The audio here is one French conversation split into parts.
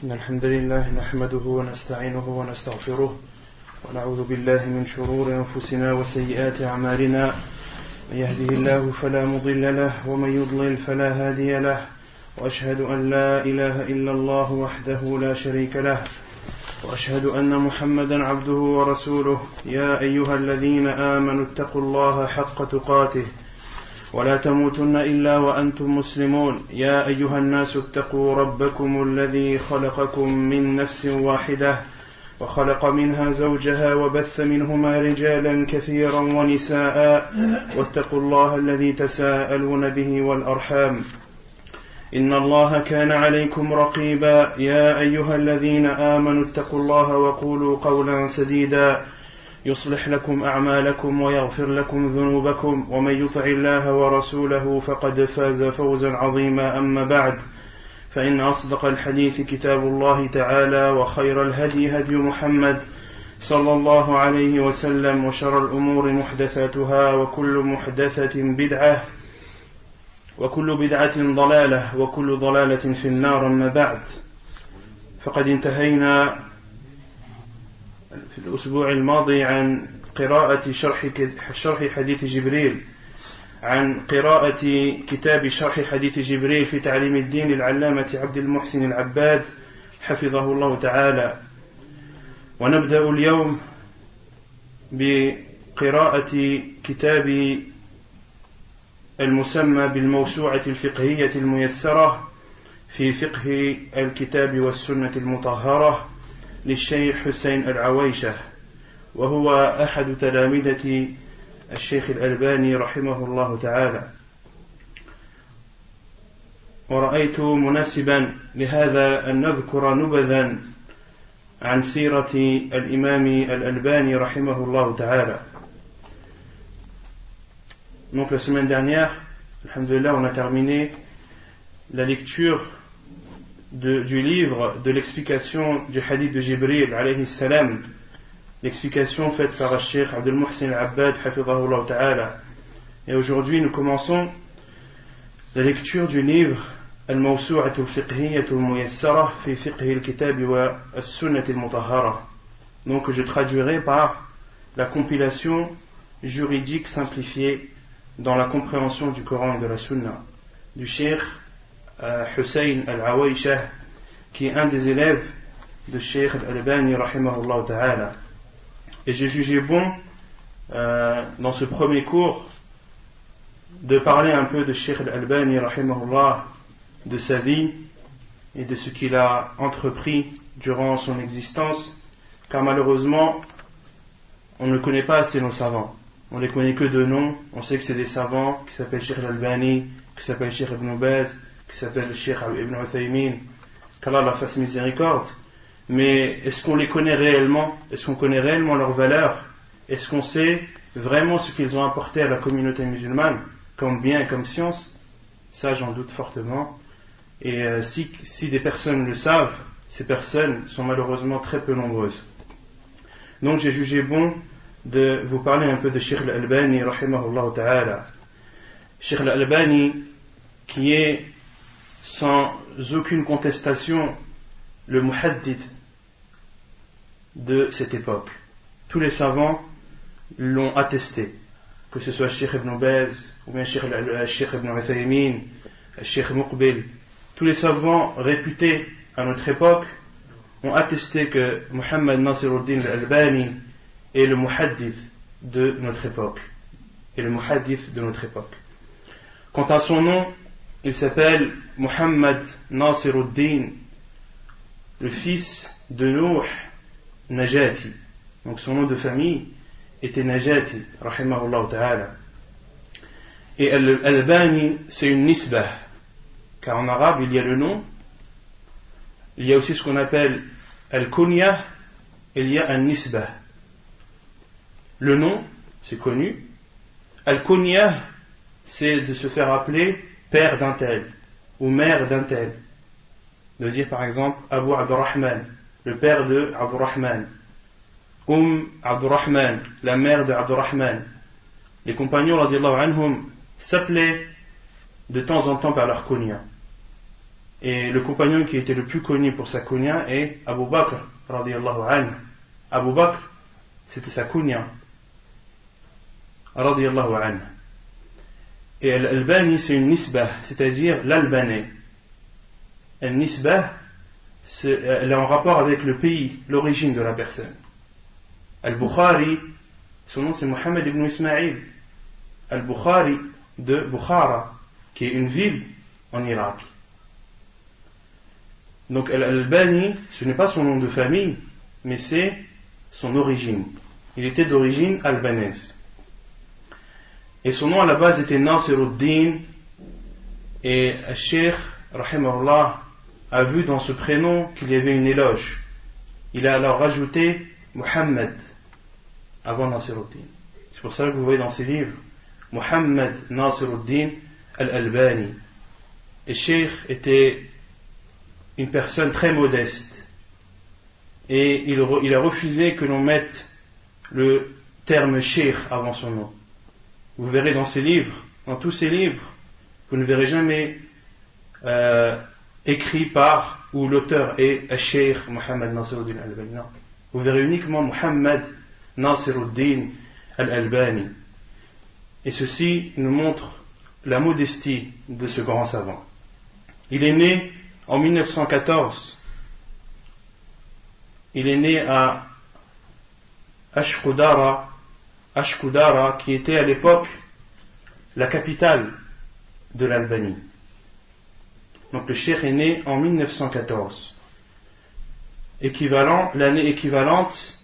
إن الحمد لله نحمده ونستعينه ونستغفره ونعوذ بالله من شرور أنفسنا وسيئات أعمالنا من يهده الله فلا مضل له ومن يضلل فلا هادي له وأشهد أن لا إله إلا الله وحده لا شريك له وأشهد أن محمدا عبده ورسوله يا أيها الذين آمنوا اتقوا الله حق تقاته ولا تموتن إلا وأنتم مسلمون يا أيها الناس اتقوا ربكم الذي خلقكم من نفس واحدة وخلق منها زوجها وبث منهما رجالا كثيرا ونساء واتقوا الله الذي تساءلون به والأرحام إن الله كان عليكم رقيبا يا أيها الذين آمنوا اتقوا الله وقولوا قولا سديدا يصلح لكم أعمالكم ويغفر لكم ذنوبكم ومن يطع الله ورسوله فقد فاز فوزا عظيما أما بعد فإن أصدق الحديث كتاب الله تعالى وخير الهدي هدي محمد صلى الله عليه وسلم وشر الأمور محدثاتها وكل محدثة بدعة وكل بدعة ضلالة وكل ضلالة في النار أما بعد فقد انتهينا في الأسبوع الماضي عن قراءة شرح حديث جبريل عن قراءة كتاب شرح حديث جبريل في تعليم الدين للعلامة عبد المحسن العباد حفظه الله تعالى ونبدأ اليوم بقراءة كتاب المسمى بالموسوعة الفقهية الميسرة في فقه الكتاب والسنة المطهرة للشيخ حسين العويشة وهو أحد تلامذة الشيخ الألباني رحمه الله تعالى ورأيت مناسبا لهذا أن نذكر نبذا عن سيرة الإمام الألباني رحمه الله تعالى. Donc la semaine dernière, alhamdoulilah, on a terminé la lecture du livre de l'explication du hadith de Jibril alayhi salam, l'explication faite par le Cheikh Abdul Muhsin al-Abbad hafidhahullah ta'ala. Et aujourd'hui nous commençons la lecture du livre Al-Mawsu'at al-Fiqhiyyah al-Muyassara fi Fiqh al-Kitab wa al-Sunnah al-Mutahhara. Donc je traduirai par la compilation juridique simplifiée dans la compréhension du Coran et de la Sunna du Cheikh Hussein al-Awaysha, qui est un des élèves de Cheikh al-Albani rahimahullah ta'ala. Et j'ai jugé bon dans ce premier cours de parler un peu de Cheikh al-Albani rahimahullah, de sa vie et de ce qu'il a entrepris durant son existence, car malheureusement on ne connaît pas assez nos savants. On les connaît que de nom. On sait que c'est des savants qui s'appellent Cheikh al-Albani, qui s'appellent Cheikh Ibn Baz, qui s'appelle Cheikh Ibn Uthaymin, qu'Allah leur fasse miséricorde. Mais est-ce qu'on les connaît réellement? Est-ce qu'on connaît réellement leur valeur? Est-ce qu'on sait vraiment ce qu'ils ont apporté à la communauté musulmane, comme bien et comme science? Ça, j'en doute fortement. Et si des personnes le savent, ces personnes sont malheureusement très peu nombreuses. Donc j'ai jugé bon de vous parler un peu de Cheikh al-Albani rahimahullah ta'ala. Cheikh al-Albani, qui est sans aucune contestation le muhaddith de cette époque. Tous les savants l'ont attesté, que ce soit Cheikh Ibn Baz ou bien Cheikh Ibn Uthaymin, Cheikh Muqbil. Tous les savants réputés à notre époque ont attesté que Muhammad Nasiruddin al-Albani est le muhaddith de notre époque. Quant à son nom, il s'appelle Muhammad Nasiruddin, le fils de Nuh Najati. Donc son nom de famille était Najati, rahimahullah ta'ala. Et Al-Albani, c'est une nisbah, car en arabe il y a le nom, il y a aussi ce qu'on appelle Al-Kunya, et il y a Al-Nisbah. Le nom, c'est connu. Al-Kunya, c'est de se faire appeler père d'un tel ou mère d'un tel. De dire par exemple Abu Abdurrahman, le père de Abdurrahman, Abdurrahman, la mère de Abdurrahman. Les compagnons radiallahu anhum s'appelaient de temps en temps par leur kunya. Et le compagnon qui était le plus connu pour sa kunya est Abu Bakr, radiyallahu anhu. Abu Bakr, c'était sa kunya, radiyallahu anhu. Et Al-Albani, c'est une nisbah, c'est-à-dire l'Albanais. Al-nisbah, elle est en rapport avec le pays, l'origine de la personne. Al-Bukhari, son nom c'est Mohammed ibn Ismaïl. Al-Bukhari de Bukhara, qui est une ville en Irak. Donc Al-Albani, ce n'est pas son nom de famille, mais c'est son origine. Il était d'origine albanaise. Et son nom à la base était Nasiruddin, et Cheikh, rahimahullah, a vu dans ce prénom qu'il y avait une éloge. Il a alors rajouté Muhammad avant Nasiruddin. C'est pour ça que vous voyez dans ses livres Muhammad Nasiruddin al-Albani. Et Cheikh était une personne très modeste. Et il a refusé que l'on mette le terme Cheikh avant son nom. Vous verrez dans ses livres, dans tous ses livres, vous ne verrez jamais écrit par, ou l'auteur est Cheikh Muhammad Nasiruddin al-Albani. Non. Vous verrez uniquement Muhammad Nasiruddin al-Albani. Et ceci nous montre la modestie de ce grand savant. Il est né en 1914. Il est né à Ashkudara, qui était à l'époque la capitale de l'Albanie. Donc le cheikh est né en 1914. L'année équivalente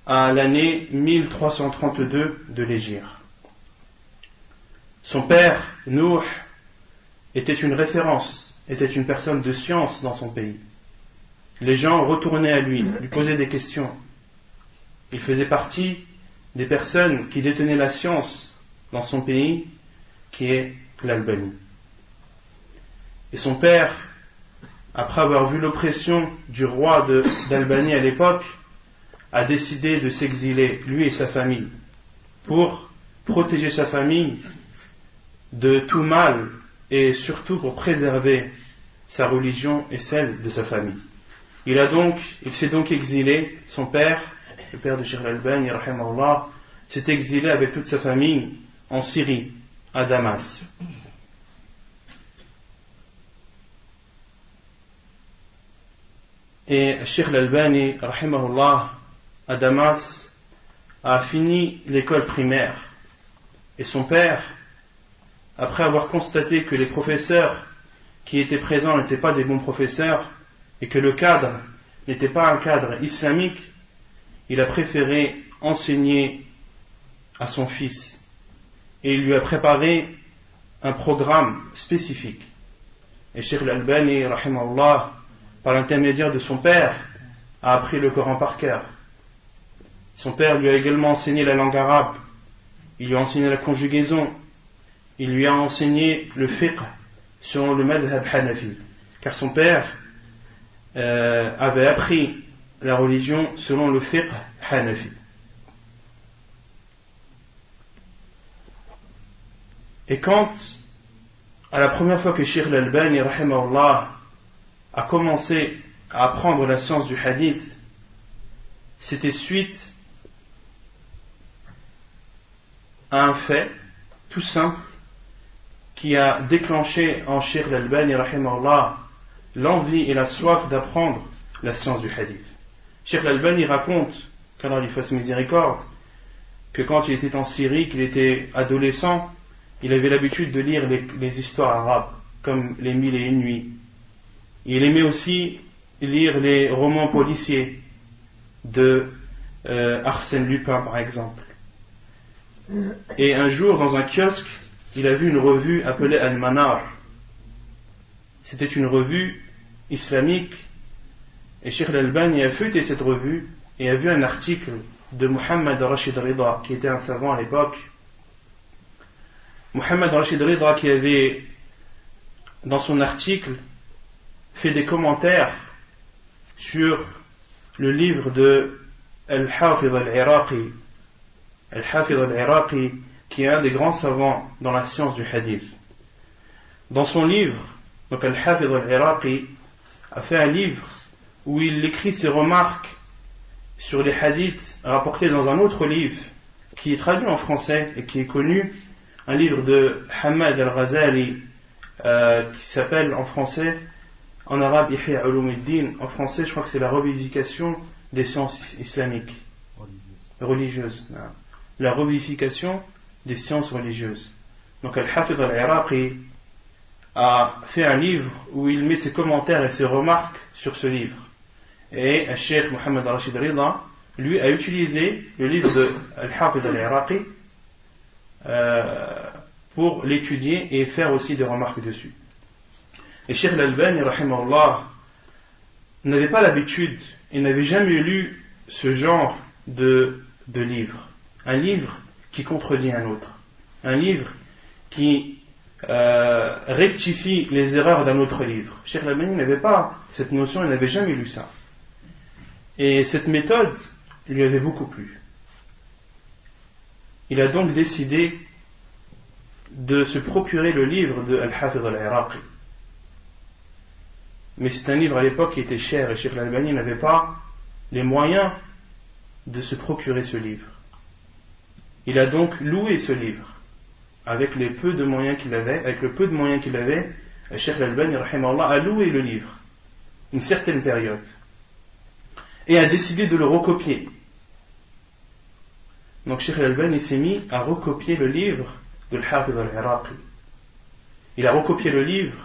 à l'année 1332 de l'Hégire. Son père, Nuh, était une référence, était une personne de science dans son pays. Les gens retournaient à lui posaient des questions. Il faisait partie des personnes qui détenaient la science dans son pays, qui est l'Albanie. Et son père, après avoir vu l'oppression du roi d'Albanie à l'époque, a décidé de s'exiler, lui et sa famille, pour protéger sa famille de tout mal et surtout pour préserver sa religion et celle de sa famille. Il s'est donc exilé, son père, le père de Cheikh Al-Albani, rahimahullah, s'est exilé avec toute sa famille en Syrie, à Damas. Et Cheikh Al-Albani, rahimahullah, à Damas, a fini l'école primaire. Et son père, après avoir constaté que les professeurs qui étaient présents n'étaient pas des bons professeurs, et que le cadre n'était pas un cadre islamique, il a préféré enseigner à son fils. Et il lui a préparé un programme spécifique. Et Cheikh Al-Albani, rahimahullah, par l'intermédiaire de son père, a appris le Coran par cœur. Son père lui a également enseigné la langue arabe, il lui a enseigné la conjugaison, il lui a enseigné le fiqh selon le madhab hanafi, car son père avait appris la religion selon le fiqh hanafi. Et quand, à la première fois que Cheikh Al-Albani, rahimahullah, a commencé à apprendre la science du hadith, c'était suite à un fait tout simple qui a déclenché en Cheikh Al-Albani, rahimahullah, l'envie et la soif d'apprendre la science du hadith. Cheikh Al-Albani raconte, qu'Allah lui fasse miséricorde, que quand il était en Syrie, qu'il était adolescent, il avait l'habitude de lire les histoires arabes, comme les Mille et une nuits. Il aimait aussi lire les romans policiers de Arsène Lupin, par exemple. Et un jour, dans un kiosque, il a vu une revue appelée Al-Manar. C'était une revue islamique. Et Cheikh Al-Albani a feuilleté cette revue et a vu un article de Mohammed Rashid Rida, qui était un savant à l'époque. Mohammed Rashid Rida, qui avait, dans son article, fait des commentaires sur le livre de Al-Hafidh al-Iraqi. Al-Hafidh al-Iraqi, qui est un des grands savants dans la science du hadith. Dans son livre, Donc Al-Hafidh al-Iraqi a fait un livre où il écrit ses remarques sur les hadiths rapportés dans un autre livre qui est traduit en français et qui est connu, un livre de Hamad al-Ghazali qui s'appelle en français, en arabe Ihya Ulumuddin, en français je crois que c'est la revivification des sciences islamiques religieuses, la revivification des sciences religieuses. Donc Al-Hafidh al-Iraqi a fait un livre où il met ses commentaires et ses remarques sur ce livre. Et le Cheikh Mohammed Rashid Rida, lui, a utilisé le livre de Al-Hafidh al-Iraqi pour l'étudier et faire aussi des remarques dessus. Et Cheikh Al-Albani, rahimahullah, n'avait pas l'habitude, il n'avait jamais lu ce genre de livre. Un livre qui contredit un autre. Un livre qui rectifie les erreurs d'un autre livre. Cheikh Al-Albani n'avait pas cette notion, il n'avait jamais lu ça. Et cette méthode lui avait beaucoup plu. Il a donc décidé de se procurer le livre de Al-Hafidh al-Iraqi. Mais c'est un livre à l'époque qui était cher et Cheikh Al-Albani n'avait pas les moyens de se procurer ce livre. Il a donc loué ce livre avec les peu de moyens qu'il avait, avec le peu de moyens qu'il avait. Cheikh Al-Albani rahimahullah a loué le livre une certaine période et a décidé de le recopier. Donc Cheikh Al-Albani s'est mis à recopier le livre de Al-Hafidh al-Iraqi. Il a recopié le livre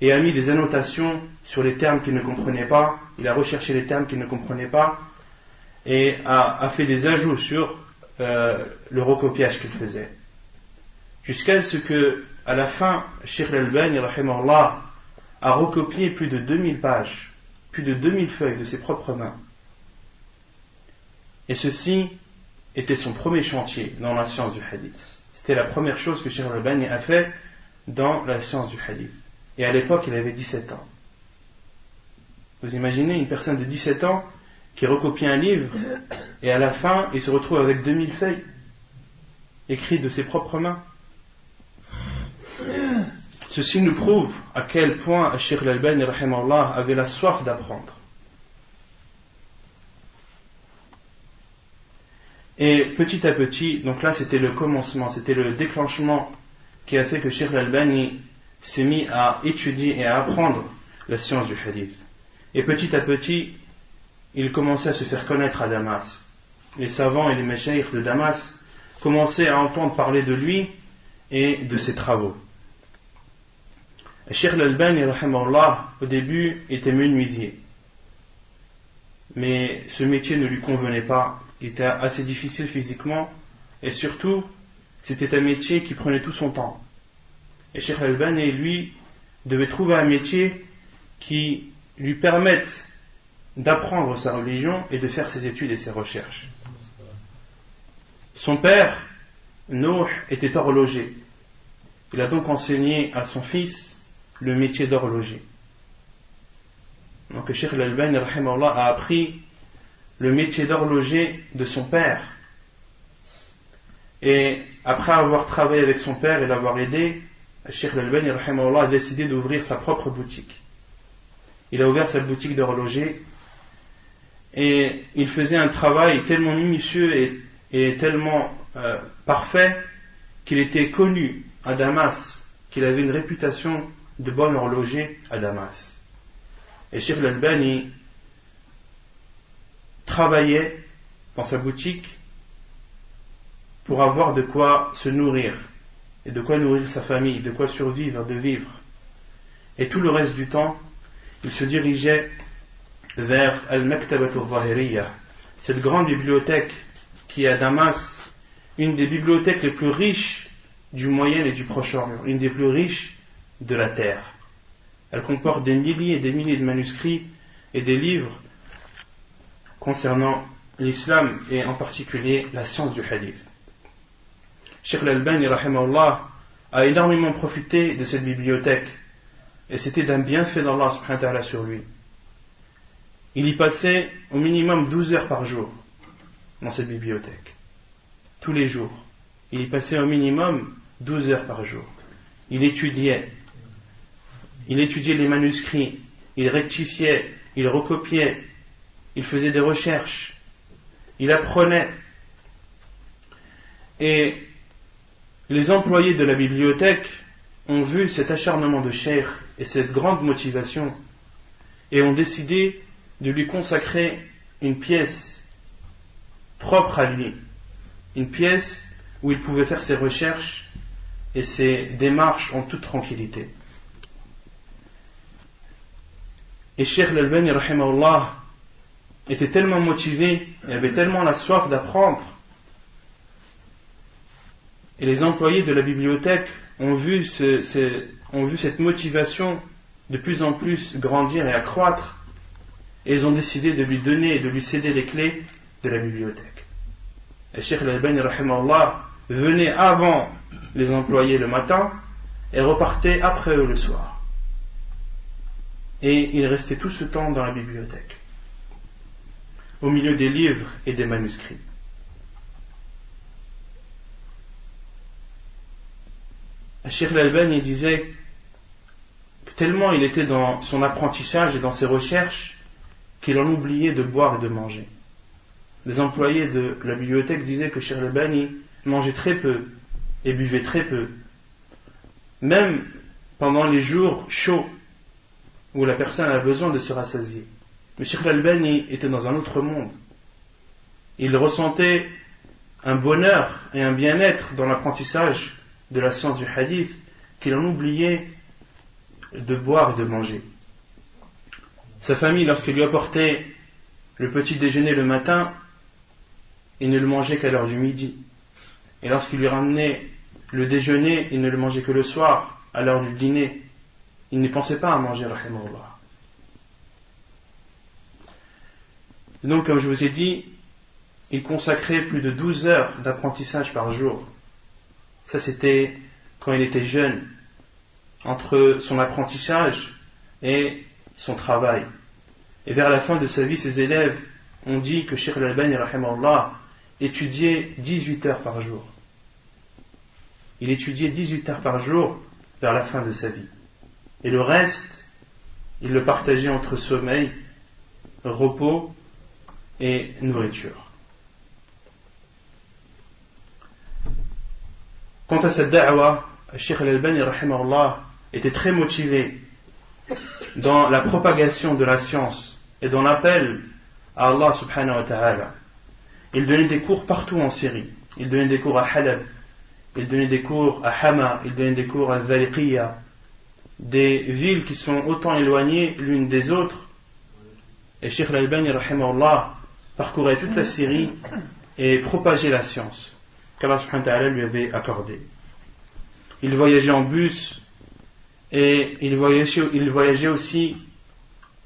et a mis des annotations sur les termes qu'il ne comprenait pas. Il a recherché les termes qu'il ne comprenait pas et a fait des ajouts sur le recopiage qu'il faisait. Jusqu'à ce que, à la fin, Cheikh Al-Albani rahimahullah a recopié plus de 2000 pages, plus de 2000 feuilles de ses propres mains. Et ceci était son premier chantier dans la science du hadith. C'était la première chose que Cheikh Al-Albani a fait dans la science du hadith. Et à l'époque, il avait 17 ans. Vous imaginez une personne de 17 ans qui recopie un livre et à la fin, il se retrouve avec 2000 feuilles écrites de ses propres mains. Ceci nous prouve à quel point Cheikh Al-Albani rahimahullah avait la soif d'apprendre. Et petit à petit, donc là c'était le commencement, c'était le déclenchement qui a fait que Cheikh Al-Albani s'est mis à étudier et à apprendre la science du hadith. Et petit à petit, il commençait à se faire connaître à Damas. Les savants et les méchaïrs de Damas commençaient à entendre parler de lui et de ses travaux. Cheikh Al-Albani rahimahullah au début était menuisier. Mais ce métier ne lui convenait pas. Il était assez difficile physiquement et surtout c'était un métier qui prenait tout son temps. Et Cheikh Al-Albani lui devait trouver un métier qui lui permette d'apprendre sa religion et de faire ses études et ses recherches. Son père, Nouh, était horloger. Il a donc enseigné à son fils le métier d'horloger. Donc Cheikh Al-Albani rahimahullah a appris le métier d'horloger de son père. Et après avoir travaillé avec son père et l'avoir aidé, Cheikh Al-Albani rahimahullah a décidé d'ouvrir sa propre boutique. Il a ouvert sa boutique d'horloger et il faisait un travail tellement minutieux et tellement parfait qu'il était connu à Damas, qu'il avait une réputation de bon horloger à Damas. Et Cheikh Al-Albani travaillait dans sa boutique pour avoir de quoi se nourrir et de quoi nourrir sa famille, de quoi survivre, de vivre. Et tout le reste du temps, il se dirigeait vers Al-Maktabat al-Zahiriyya, cette grande bibliothèque qui est à Damas, une des bibliothèques les plus riches du Moyen et du Proche-Orient, une des plus riches de la terre. Elle comporte des milliers et des milliers de manuscrits et des livres concernant l'islam et en particulier la science du hadith. Cheikh Al-Albani rahimahullah a énormément profité de cette bibliothèque et c'était d'un bienfait d'Allah subhanahu wa ta'ala sur lui. Il y passait au minimum 12 heures par jour dans cette bibliothèque. Tous les jours. Il y passait au minimum 12 heures par jour. Il étudiait il étudiait les manuscrits, il rectifiait, il recopiait, il faisait des recherches, il apprenait. Et les employés de la bibliothèque ont vu cet acharnement de Cheikh et cette grande motivation et ont décidé de lui consacrer une pièce propre à lui, une pièce où il pouvait faire ses recherches et ses démarches en toute tranquillité. Et Cheikh Al-Albani rahimahullah était tellement motivé et avait tellement la soif d'apprendre, et les employés de la bibliothèque ont vu cette motivation de plus en plus grandir et accroître, et ils ont décidé de lui donner et de lui céder les clés de la bibliothèque. Et Cheikh Al-Albani rahimahullah venait avant les employés le matin et repartait après eux le soir. Et il restait tout ce temps dans la bibliothèque, au milieu des livres et des manuscrits. Cheikh Al-Albani disait que tellement il était dans son apprentissage et dans ses recherches qu'il en oubliait de boire et de manger. Les employés de la bibliothèque disaient que Cheikh Al-Albani mangeait très peu et buvait très peu, même pendant les jours chauds où la personne a besoin de se rassasier. Mais Cheikh Al-Albani était dans un autre monde. Il ressentait un bonheur et un bien-être dans l'apprentissage de la science du hadith qu'il en oubliait de boire et de manger. Sa famille, lorsqu'il lui apportait le petit déjeuner le matin, il ne le mangeait qu'à l'heure du midi. Et lorsqu'il lui ramenait le déjeuner, il ne le mangeait que le soir, à l'heure du dîner. Il ne pensait pas à manger, rahimahullah. Donc, comme je vous ai dit, il consacrait plus de 12 heures d'apprentissage par jour. Ça, c'était quand il était jeune, entre son apprentissage et son travail. Et vers la fin de sa vie, ses élèves ont dit que Cheikh Al-Albani rahimahullah étudiait 18 heures par jour. Il étudiait 18 heures par jour vers la fin de sa vie. Et le reste, il le partageait entre sommeil, repos et nourriture. Quant à cette da'wa, Cheikh Al-Albani rahimahullah était très motivé dans la propagation de la science et dans l'appel à Allah subhanahu wa ta'ala. Il donnait des cours partout en Syrie. Il donnait des cours à Halab, il donnait des cours à Hama, il donnait des cours à Dhaliqiya, des villes qui sont autant éloignées l'une des autres. Et Cheikh Al-Albani rahimahullah parcourait toute la Syrie et propageait la science qu'Allah subhanahu wa ta'ala lui avait accordé. Il voyageait en bus et il voyageait aussi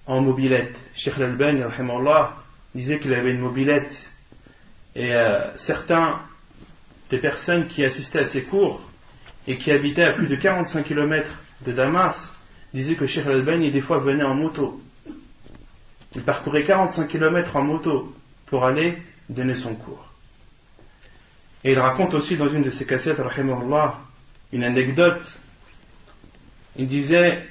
en mobilette. Cheikh Al-Albani rahimahullah disait qu'il avait une mobilette, et certains des personnes qui assistaient à ses cours et qui habitaient à plus de 45 km de Damas disaient que Cheikh Al-Albani des fois venait en moto. Il parcourait 45 km en moto pour aller donner son cours. Et il raconte aussi dans une de ses cassettes, rahimahullah, une anecdote. Il disait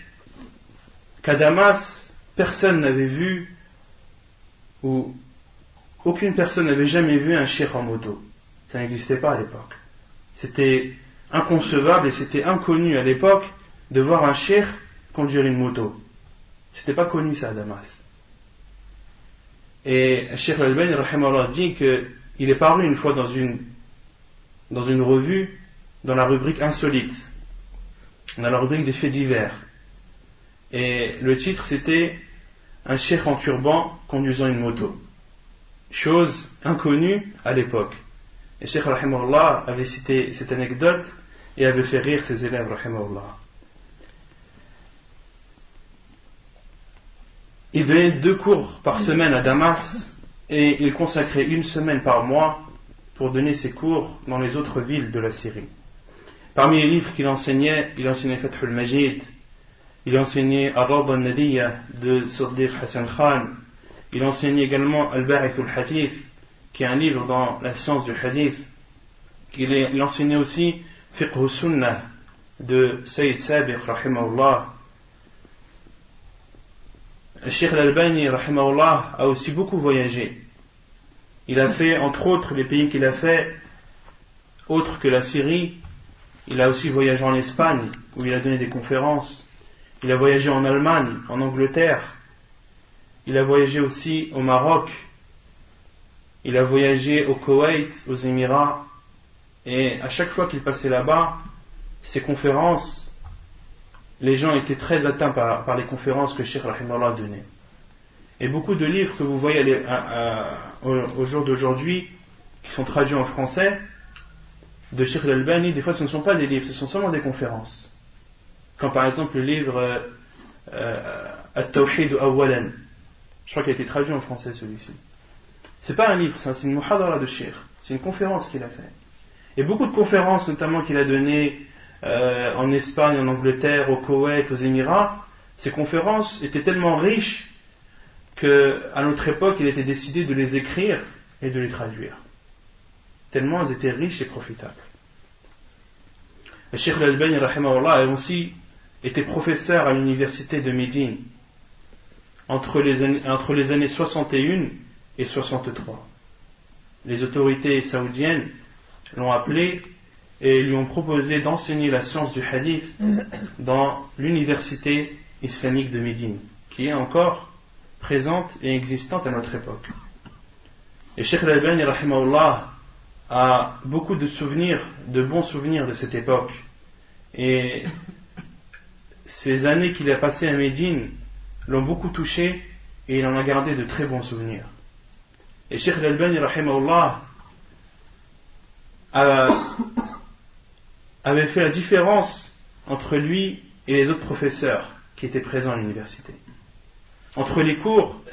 qu'à Damas, personne n'avait vu, ou aucune personne n'avait jamais vu un cheikh en moto. Ça n'existait pas à l'époque. C'était inconcevable et c'était inconnu à l'époque de voir un cheikh conduire une moto. C'était pas connu ça à Damas. Et Cheikh Al-Albani rahimahullah dit qu'il est paru une fois dans une revue, dans la rubrique insolite, dans la rubrique des faits divers. Et le titre c'était un cheikh en turban conduisant une moto. Chose inconnue à l'époque. Et Cheikh rahimahullah avait cité cette anecdote et avait fait rire ses élèves rahimahullah. Il donnait 2 cours par semaine à Damas et il consacrait 1 semaine par mois pour donner ses cours dans les autres villes de la Syrie. Parmi les livres qu'il enseignait, il enseignait Fath al-Majid, il enseignait Ar-Rawda al-Nadiyya de Siddiq Hassan Khan, il enseignait également Al-Ba'ith al-Hadith, qui est un livre dans la science du hadith. Il enseignait aussi Fiqh al-Sunnah de Sayyid Sabiq rahimahullah, Cheikh Al-Albani, rahimahullah, a aussi beaucoup voyagé. Il a fait, entre autres, les pays qu'il a fait, autres que la Syrie. Il a aussi voyagé en Espagne, où il a donné des conférences. Il a voyagé en Allemagne, en Angleterre. Il a voyagé aussi au Maroc. Il a voyagé au Koweït, aux Émirats. Et à chaque fois qu'il passait là-bas, ses conférences, les gens étaient très atteints par les conférences que Cheikh Rahimahullah donnait. Et beaucoup de livres que vous voyez au jour d'aujourd'hui, qui sont traduits en français, de Cheikh Al-Albani, des fois ce ne sont pas des livres, ce sont seulement des conférences. Comme par exemple le livre At-Tawhid Awwalan. Je crois qu'il a été traduit en français celui-ci. C'est pas un livre, c'est une muhadara de Cheikh. C'est une conférence qu'il a fait. Et beaucoup de conférences, notamment qu'il a données en Espagne, en Angleterre, au Koweït, aux Émirats, ces conférences étaient tellement riches qu'à notre époque, il était décidé de les écrire et de les traduire. Tellement elles étaient riches et profitables. Le Cheikh Al-Albani, rahimahullah, a aussi été professeur à l'université de Médine entre les années 61 et 63. Les autorités saoudiennes l'ont appelé et lui ont proposé d'enseigner la science du hadith dans l'université islamique de Médine, qui est encore présente et existante à notre époque. Et Cheikh Al-Albani, rahimahullah, a beaucoup de souvenirs, de bons souvenirs de cette époque. Et ces années qu'il a passées à Médine l'ont beaucoup touché et il en a gardé de très bons souvenirs. Et Cheikh Al-Albani, rahimahullah, avait fait la différence entre lui et les autres professeurs qui étaient présents à l'université. Entre les cours,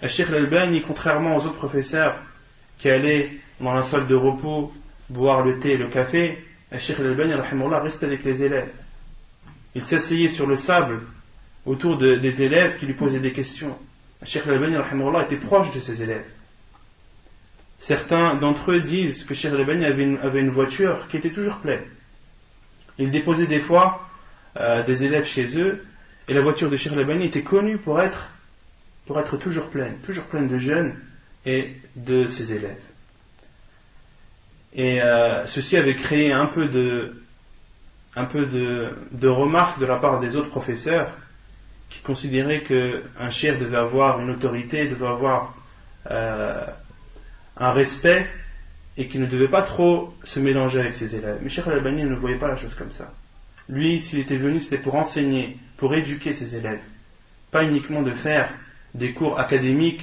Cheikh Al-Albani, contrairement aux autres professeurs qui allaient dans la salle de repos boire le thé et le café, Cheikh Al-Albani, rahimahullah, restait avec les élèves. Il s'asseyait sur le sable autour des élèves qui lui posaient des questions. Cheikh Al-Albani, rahimahullah, était proche de ses élèves. Certains d'entre eux disent que Cheikh Al-Albani avait une voiture qui était toujours pleine. Il déposait des fois des élèves chez eux, et la voiture de Cheikh Al-Albani était connue pour être toujours pleine de jeunes et de ses élèves. Et ceci avait créé un peu de remarques de la part des autres professeurs qui considéraient qu'un cheikh devait avoir une autorité, devait avoir un respect et qu'il ne devait pas trop se mélanger avec ses élèves. Mais Cheikh Al-Albani ne voyait pas la chose comme ça. Lui, s'il était venu, c'était pour enseigner, pour éduquer ses élèves. Pas uniquement de faire des cours académiques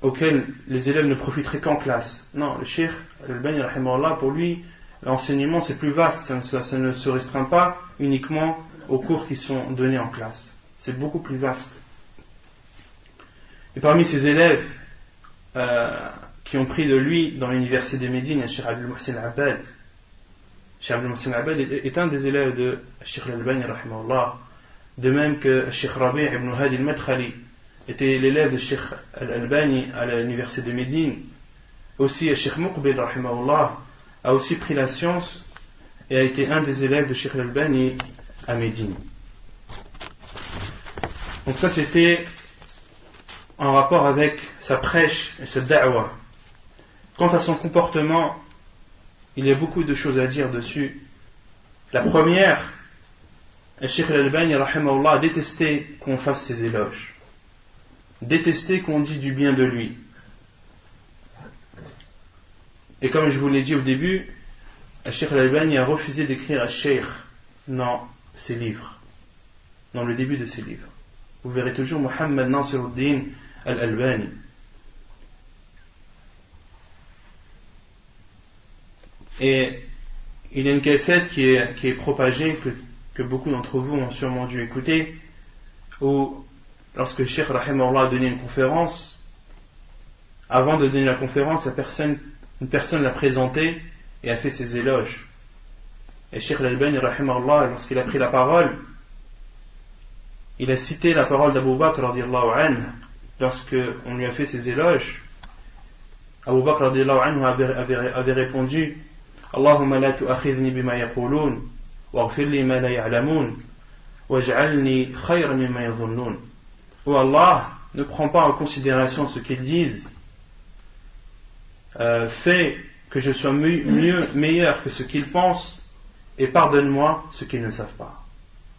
auxquels les élèves ne profiteraient qu'en classe. Non, le Cheikh Al-Albani, rahimahullah, pour lui, l'enseignement c'est plus vaste, ça ne se restreint pas uniquement aux cours qui sont donnés en classe. C'est beaucoup plus vaste. Et parmi ses élèves qui ont pris de lui dans l'université de Médine, il y a Cheikh Abdul Muhsin Abbad. Cheikh Abdul Muhsin Abbad est un des élèves de Cheikh Al-Albani, rahimahullah, de même que Cheikh Rabi' ibn Hadi al-Madkhali était l'élève de Cheikh Al-Albani à l'université de Médine. Aussi Cheikh Muqbil, rahimahullah, a aussi pris la science et a été un des élèves de Cheikh Al-Albani à Médine. Donc ça c'était en rapport avec sa prêche et sa da'wa. Quant à son comportement, il y a beaucoup de choses à dire dessus. La première, Cheikh Al-Albani, rahimahullah, a détesté qu'on fasse ses éloges, détesté qu'on dise du bien de lui. Et comme je vous l'ai dit au début, Cheikh Al-Albani a refusé d'écrire à Cheikh dans ses livres, dans le début de ses livres. Vous verrez toujours Muhammad Nasiruddin Al-Albani. Et il y a une cassette qui est propagée, que beaucoup d'entre vous ont sûrement dû écouter, où lorsque Cheikh rahimahullah a donné une conférence, avant de donner la conférence, une personne l'a présenté et a fait ses éloges. Et Cheikh Al-Albani rahimahullah, lorsqu'il a pris la parole, il a cité la parole d'Abu Bakr radiyallahu anhu lorsque on lui a fait ses éloges. Abu Bakr radiyallahu anhu avait répondu: Allahumma la tu'akhidhni bima yaqulun waghfir li ma la ya'lamun, وَاجْعَلْنِي خَيْرًا مِمَّا يَظُنُّونَ. Oh Allah, ne prends pas en considération ce qu'ils disent. Fais que je sois meilleur que ce qu'ils pensent et pardonne-moi ce qu'ils ne savent pas.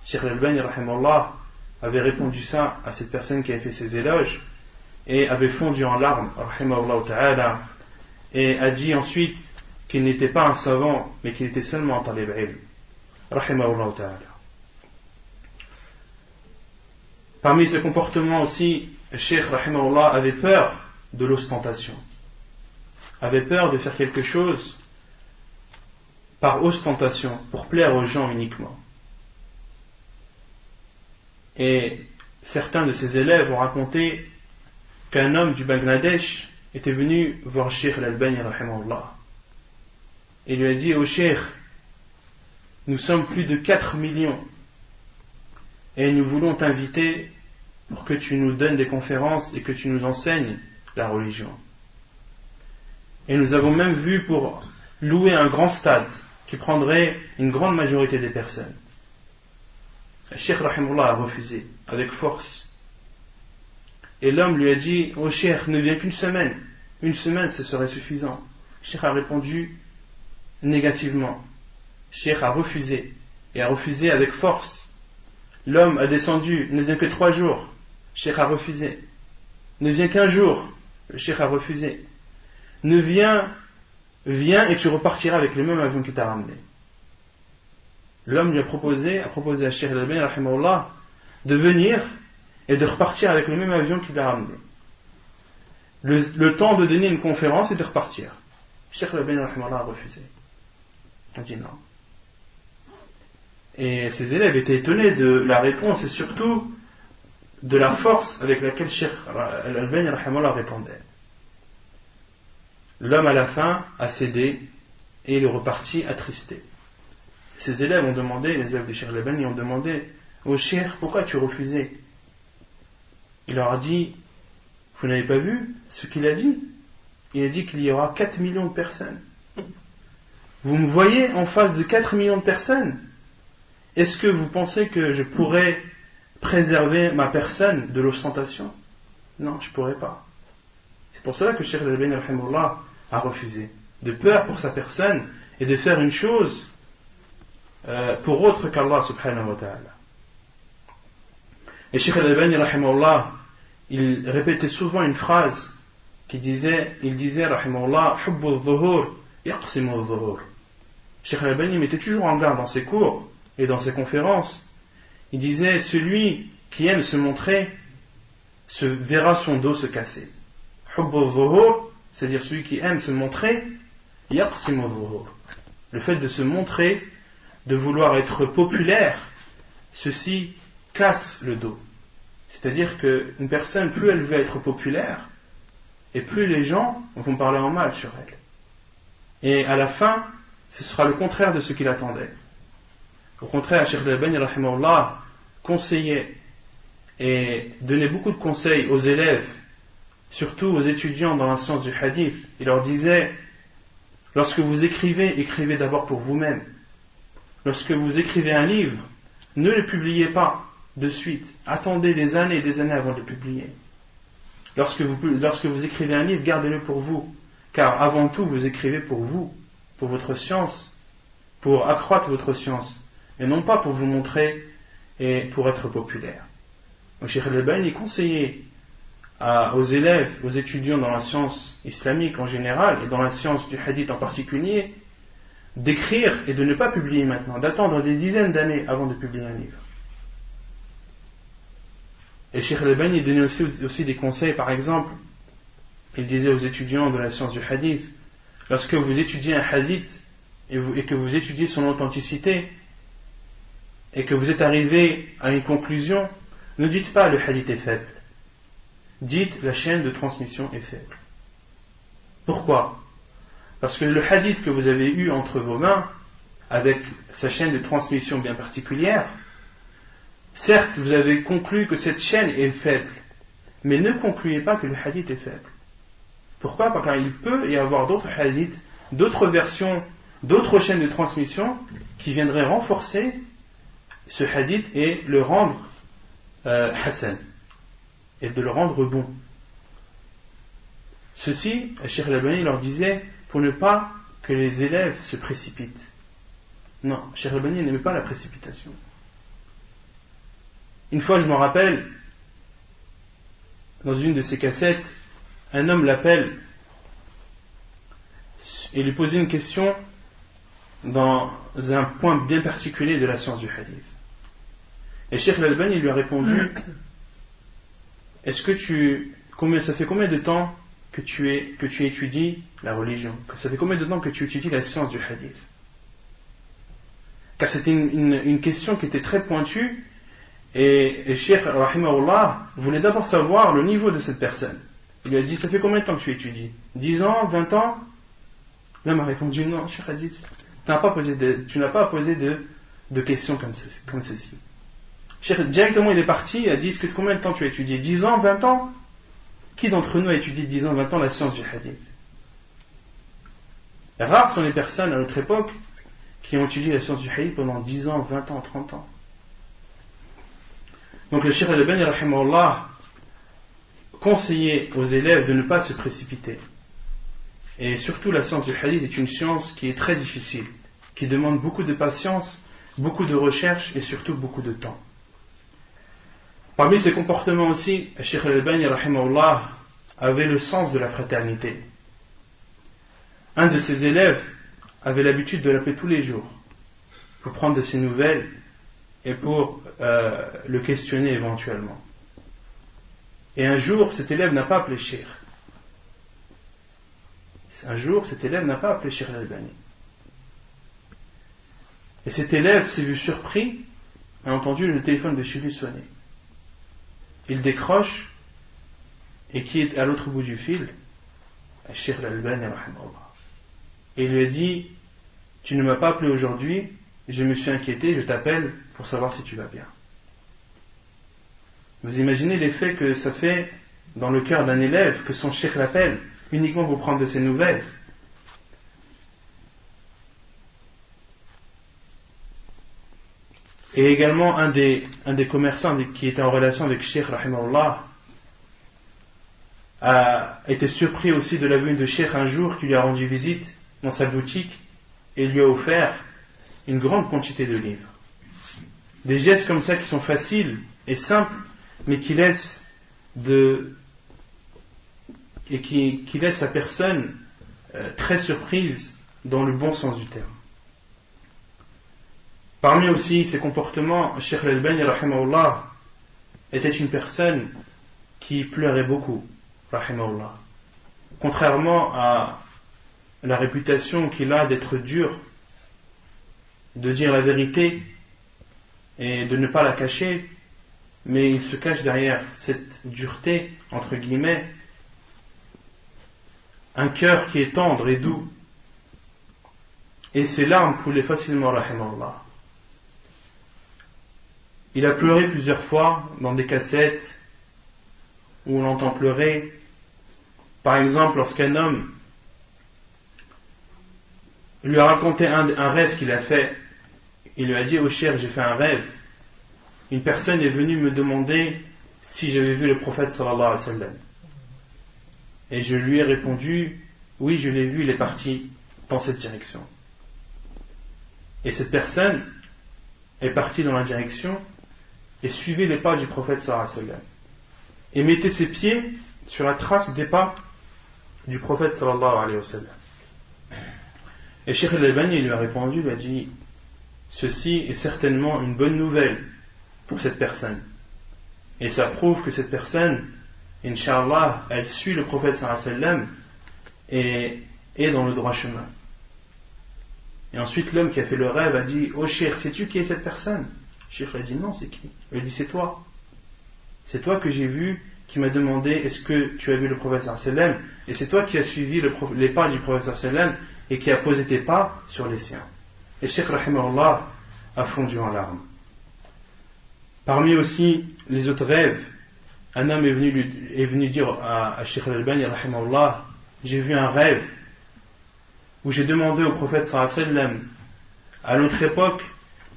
Cheikh Al-Albani rahimahullah avait répondu ça à cette personne qui avait fait ses éloges et avait fondu en larmes rahimahullah ta'ala, et a dit ensuite qu'il n'était pas un savant mais qu'il était seulement un talib ilm rahimahullah ta'ala. Parmi ses comportements aussi, le Cheikh rahimahullah avait peur de l'ostentation, avait peur de faire quelque chose par ostentation, pour plaire aux gens uniquement. Et certains de ses élèves ont raconté qu'un homme du Bangladesh était venu voir Cheikh Al-Albani rahimahullah et lui a dit: ô Cheikh, nous sommes plus de 4 millions et nous voulons t'inviter pour que tu nous donnes des conférences et que tu nous enseignes la religion. Et nous avons même vu pour louer un grand stade qui prendrait une grande majorité des personnes. Le Cheikh rahimahullah a refusé avec force. Et l'homme lui a dit: ô Cheikh, ne viens qu'une semaine. Une semaine, ce serait suffisant. Le Cheikh a répondu négativement. Le Cheikh a refusé, et a refusé avec force. L'homme a descendu: ne vient que 3 jours. Le Cheikh a refusé. Ne vient qu'un jour. Le Cheikh a refusé. Ne viens et tu repartiras avec le même avion qui t'a ramené. L'homme lui a proposé à Cheikh Al-Albani rahimahullah de venir et de repartir avec le même avion qui l'a ramené. Le temps de donner une conférence et de repartir. Cheikh Al-Albani rahimahullah a refusé. Il a dit non. Et ses élèves étaient étonnés de la réponse et surtout de la force avec laquelle Cheikh Al-Albani rahimahullah répondait. L'homme à la fin a cédé et il est reparti attristé. Ses élèves ont demandé, les élèves de Cheikh Al-Albani ont demandé: ô Cheikh, pourquoi tu refusais? Il leur a dit: vous n'avez pas vu ce qu'il a dit? Il a dit qu'il y aura 4 millions de personnes. Vous me voyez en face de 4 millions de personnes? Est-ce que vous pensez que je pourrais préserver ma personne de l'ostentation? Non, je ne pourrais pas. C'est pour cela que Cheikh Al-Albani rahimahullah a refusé, de peur pour sa personne et de faire une chose pour autre qu'Allah subhanahu wa ta'ala. Et Cheikh Al-Albani rahimahullah, il répétait souvent une phrase il disait rahimahullah: hubbu al-dhuhur yaqsimu al-dhuhur. Cheikh Al-Albani mettait toujours en garde dans ses cours et dans ses conférences. Il disait: celui qui aime se montrer se verra son dos se casser. Hubbu al-dhuhur, c'est-à-dire celui qui aime se montrer, yaqsimu al-dhuhur. Le fait de se montrer, de vouloir être populaire, ceci casse le dos. C'est-à-dire qu'une personne, plus elle veut être populaire, et plus les gens vont parler en mal sur elle. Et à la fin, ce sera le contraire de ce qu'il attendait. Au contraire, Cheikh Al-Albani rahimahullah conseillait et donnait beaucoup de conseils aux élèves, surtout aux étudiants dans la science du hadith. Il leur disait: lorsque vous écrivez, écrivez d'abord pour vous-même. Lorsque vous écrivez un livre, ne le publiez pas de suite. Attendez des années et des années avant de le publier. Lorsque vous écrivez un livre, gardez-le pour vous. Car avant tout, vous écrivez pour vous, pour votre science, pour accroître votre science, et non pas pour vous montrer et pour être populaire. Donc Cheikh Al-Albani conseillait aux élèves, aux étudiants dans la science islamique en général, et dans la science du hadith en particulier, d'écrire et de ne pas publier maintenant, d'attendre des dizaines d'années avant de publier un livre. Et Cheikh Al-Albani donnait aussi des conseils. Par exemple, il disait aux étudiants de la science du hadith: lorsque vous étudiez un hadith et que vous étudiez son authenticité et que vous êtes arrivé à une conclusion, ne dites pas le hadith est faible, dites la chaîne de transmission est faible. Pourquoi? Parce que le hadith que vous avez eu entre vos mains, avec sa chaîne de transmission bien particulière, certes, vous avez conclu que cette chaîne est faible, mais ne concluez pas que le hadith est faible. Pourquoi? Parce qu'il peut y avoir d'autres hadiths, d'autres versions, d'autres chaînes de transmission qui viendraient renforcer ce hadith et le rendre Hassan, et de le rendre bon. Ceci, Cheikh Al-Albani leur disait pour ne pas que les élèves se précipitent. Non, Cheikh Al-Albani n'aimait pas la précipitation. Une fois, je m'en rappelle, dans une de ses cassettes, un homme l'appelle et lui posait une question dans un point bien particulier de la science du hadith. Et Cheikh Al-Albani lui a répondu: ça fait combien de temps que tu étudies la religion? Ça fait combien de temps que tu étudies la science du hadith? Car c'était une question qui était très pointue, et Cheikh Rahimahullah voulait d'abord savoir le niveau de cette personne. Il lui a dit: ça fait combien de temps que tu étudies? 10 ans, 20 ans? L'homme a répondu: non, Cheikh a dit, tu n'as pas posé de questions comme ceci. Cheikh, directement il est parti, il a dit: combien de temps tu as étudié? 10 ans, 20 ans? Qui d'entre nous a étudié 10 ans, 20 ans la science du hadith? Rares sont les personnes à notre époque qui ont étudié la science du hadith pendant 10 ans, 20 ans, 30 ans. Donc le Cheikh Al-Albani rahimahullah conseillait aux élèves de ne pas se précipiter. Et surtout la science du hadith est une science qui est très difficile, qui demande beaucoup de patience, beaucoup de recherche et surtout beaucoup de temps. Parmi ses comportements aussi, Cheikh Al-Albani rahimahullah avait le sens de la fraternité. Un de ses élèves avait l'habitude de l'appeler tous les jours pour prendre de ses nouvelles et pour le questionner éventuellement. Et un jour, cet élève n'a pas appelé Cheikh. Al-Albani. Et cet élève s'est vu surpris, a entendu le téléphone de chez lui sonner. Il décroche, et qui est à l'autre bout du fil? Cheikh Al-Albani rahimahullah. Et il lui a dit: tu ne m'as pas appelé aujourd'hui, je me suis inquiété, je t'appelle pour savoir si tu vas bien. Vous imaginez l'effet que ça fait dans le cœur d'un élève que son cheikh l'appelle uniquement pour prendre de ses nouvelles. Et également un des commerçants qui était en relation avec Cheikh rahimahullah a été surpris aussi de la venue de Cheikh un jour, qui lui a rendu visite dans sa boutique et lui a offert une grande quantité de livres. Des gestes comme ça qui sont faciles et simples, mais qui laissent la personne très surprise dans le bon sens du terme. Parmi aussi ses comportements, Cheikh Al-Albani rahimahullah était une personne qui pleurait beaucoup, rahimahullah. Contrairement à la réputation qu'il a d'être dur, de dire la vérité et de ne pas la cacher, mais il se cache derrière cette dureté, entre guillemets, un cœur qui est tendre et doux, et ses larmes coulaient facilement, rahimahullah. Il a pleuré plusieurs fois dans des cassettes où on l'entend pleurer. Par exemple, lorsqu'un homme lui a raconté un rêve qu'il a fait, il lui a dit: oh cher, j'ai fait un rêve. Une personne est venue me demander si j'avais vu le prophète sallallahu alayhi wa sallam. Et je lui ai répondu: oui, je l'ai vu, il est parti dans cette direction. Et cette personne est partie dans la direction et suivait les pas du prophète sallallahu alayhi wa sallam. Et mettait ses pieds sur la trace des pas du prophète sallallahu alayhi wa sallam. Et Cheikh Al-Albani lui a répondu, il a dit: ceci est certainement une bonne nouvelle pour cette personne. Et ça prouve que cette personne, Inch'Allah, elle suit le prophète sallallahu alayhi wa sallam et est dans le droit chemin. Et ensuite l'homme qui a fait le rêve a dit: oh Cheikh, sais-tu qui est cette personne? Cheikh a dit: non, c'est qui? Il a dit: c'est toi. C'est toi que j'ai vu, qui m'a demandé: est-ce que tu as vu le prophète sallallahu alayhi wa sallam? Et c'est toi qui as suivi les pas du prophète sallallahu alayhi wa sallam et qui a posé tes pas sur les siens. Et Cheikh rahimahullah a fondu en larmes. Parmi aussi les autres rêves, un homme est venu dire à Cheikh Al-Albani rahimahullah: j'ai vu un rêve où j'ai demandé au prophète sallallahu alayhi wa sallam, à notre époque,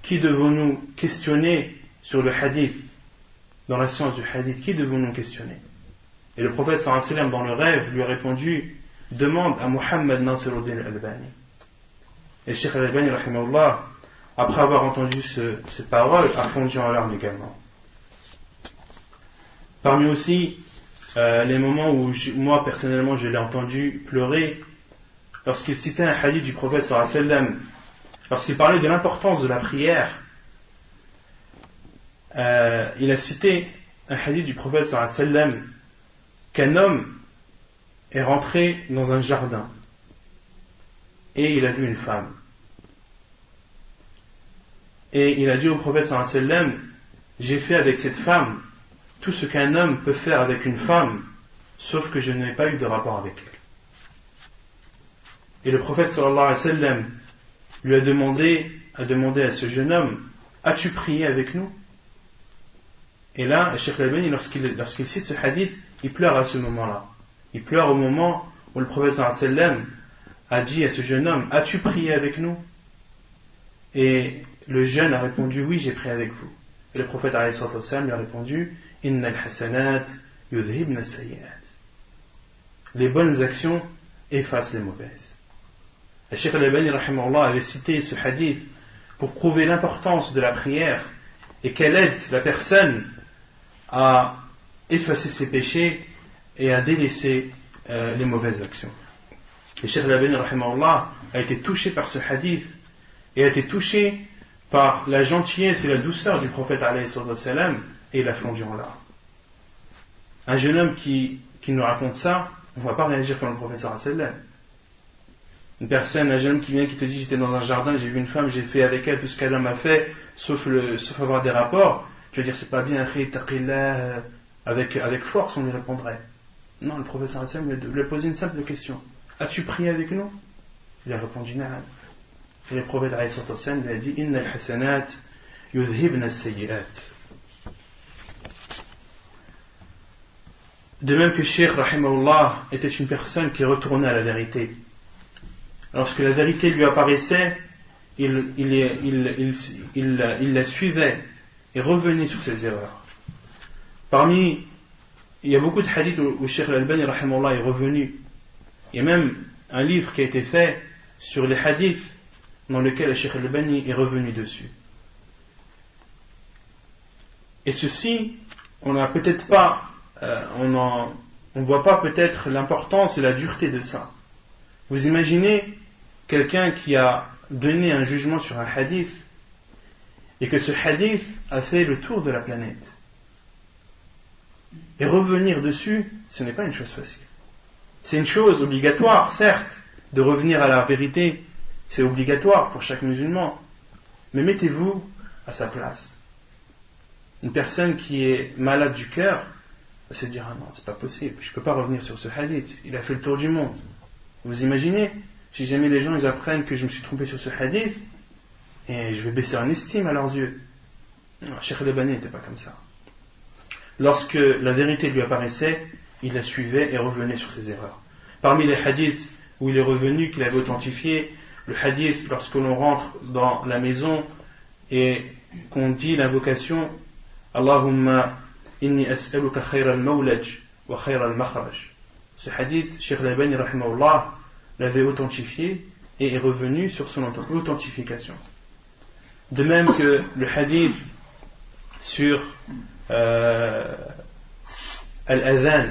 qui devons-nous questionner sur le hadith, dans la science du hadith, qui devons-nous questionner? Et le prophète sallallahu alayhi wa sallam, dans le rêve, lui a répondu, demande à Muhammad Nasiruddin al-Albani. Et Cheikh al-Albani, rahimahullah, après avoir entendu ces paroles, a fondu en larmes également. Parmi aussi les moments où moi personnellement je l'ai entendu pleurer, lorsqu'il citait un hadith du prophète sallallahu alayhi wa sallam, lorsqu'il parlait de l'importance de la prière, il a cité un hadith du prophète sallallahu alayhi wa sallam, qu'un homme est rentré dans un jardin et il a vu une femme. Et il a dit au prophète sallallahu alayhi wa sallam, j'ai fait avec cette femme tout ce qu'un homme peut faire avec une femme, sauf que je n'ai pas eu de rapport avec elle. Et le prophète sallallahu alayhi wa sallam lui a demandé à ce jeune homme, as-tu prié avec nous? Et là, Cheikh Al-Albani, lorsqu'il cite ce hadith, il pleure à ce moment-là. Il pleure au moment où le prophète sallallahu alayhi wa sallam a dit à ce jeune homme, as-tu prié avec nous? Et le jeune a répondu, oui, j'ai prié avec vous. Et le prophète alayhi wa sallam lui a répondu, innal hasanat yudhibna as-sayyi'at. Les bonnes actions effacent les mauvaises. Le Cheikh Al-Albani rahimahullah avait cité ce hadith pour prouver l'importance de la prière et qu'elle aide la personne à effacer ses péchés et à délaisser les mauvaises actions. Le Cheikh Al-Albani rahimahullah a été touché par ce hadith et a été touché par la gentillesse et la douceur du prophète alayhi salam, et il a fondu en larmes. Un jeune homme qui nous raconte ça, on ne va pas réagir comme le prophète sallallahu alayhi wa sallam. Une personne, un jeune homme qui vient, qui te dit, j'étais dans un jardin, j'ai vu une femme, j'ai fait avec elle tout ce qu'elle m'a fait, sauf avoir des rapports, tu veux dire, c'est pas bien, taqillah, avec force, on lui répondrait. Non, le prophète sallallahu alayhi wa sallam lui a posé une simple question. As-tu prié avec nous? Il a répondu, na'am. Et le prophète alayhi sallam lui a dit, innal hasanat yudhibna as-sayyi'at. De même que Cheikh rahimahullah était une personne qui retournait à la vérité. Lorsque la vérité lui apparaissait, il la suivait et revenait sur ses erreurs. Il y a beaucoup de hadiths où Cheikh Al-Albani rahimahullah est revenu. Il y a même un livre qui a été fait sur les hadiths dans lequel Cheikh Al-Albani est revenu dessus. Et ceci, on n'a peut-être pas on ne voit pas peut-être l'importance et la dureté de ça. Vous imaginez quelqu'un qui a donné un jugement sur un hadith et que ce hadith a fait le tour de la planète. Et revenir dessus, ce n'est pas une chose facile. C'est une chose obligatoire, certes, de revenir à la vérité, c'est obligatoire pour chaque musulman. Mais mettez-vous à sa place. Une personne qui est malade du cœur va se dire, ah non, c'est pas possible, je ne peux pas revenir sur ce hadith, il a fait le tour du monde. Vous imaginez, si jamais les gens ils apprennent que je me suis trompé sur ce hadith, et je vais baisser en estime à leurs yeux. Non, Cheikh Al-Albani n'était pas comme ça. Lorsque la vérité lui apparaissait, il la suivait et revenait sur ses erreurs. Parmi les hadiths où il est revenu, qu'il avait authentifié, le hadith lorsque l'on rentre dans la maison et qu'on dit l'invocation Allahumma inni as'aluka khayra al-mawlaj wa khayra al-makhraj. Ce hadith, Cheikh Al-Albani rahimahullah l'avait authentifié et est revenu sur son authentification. De même que le hadith sur al-adhan,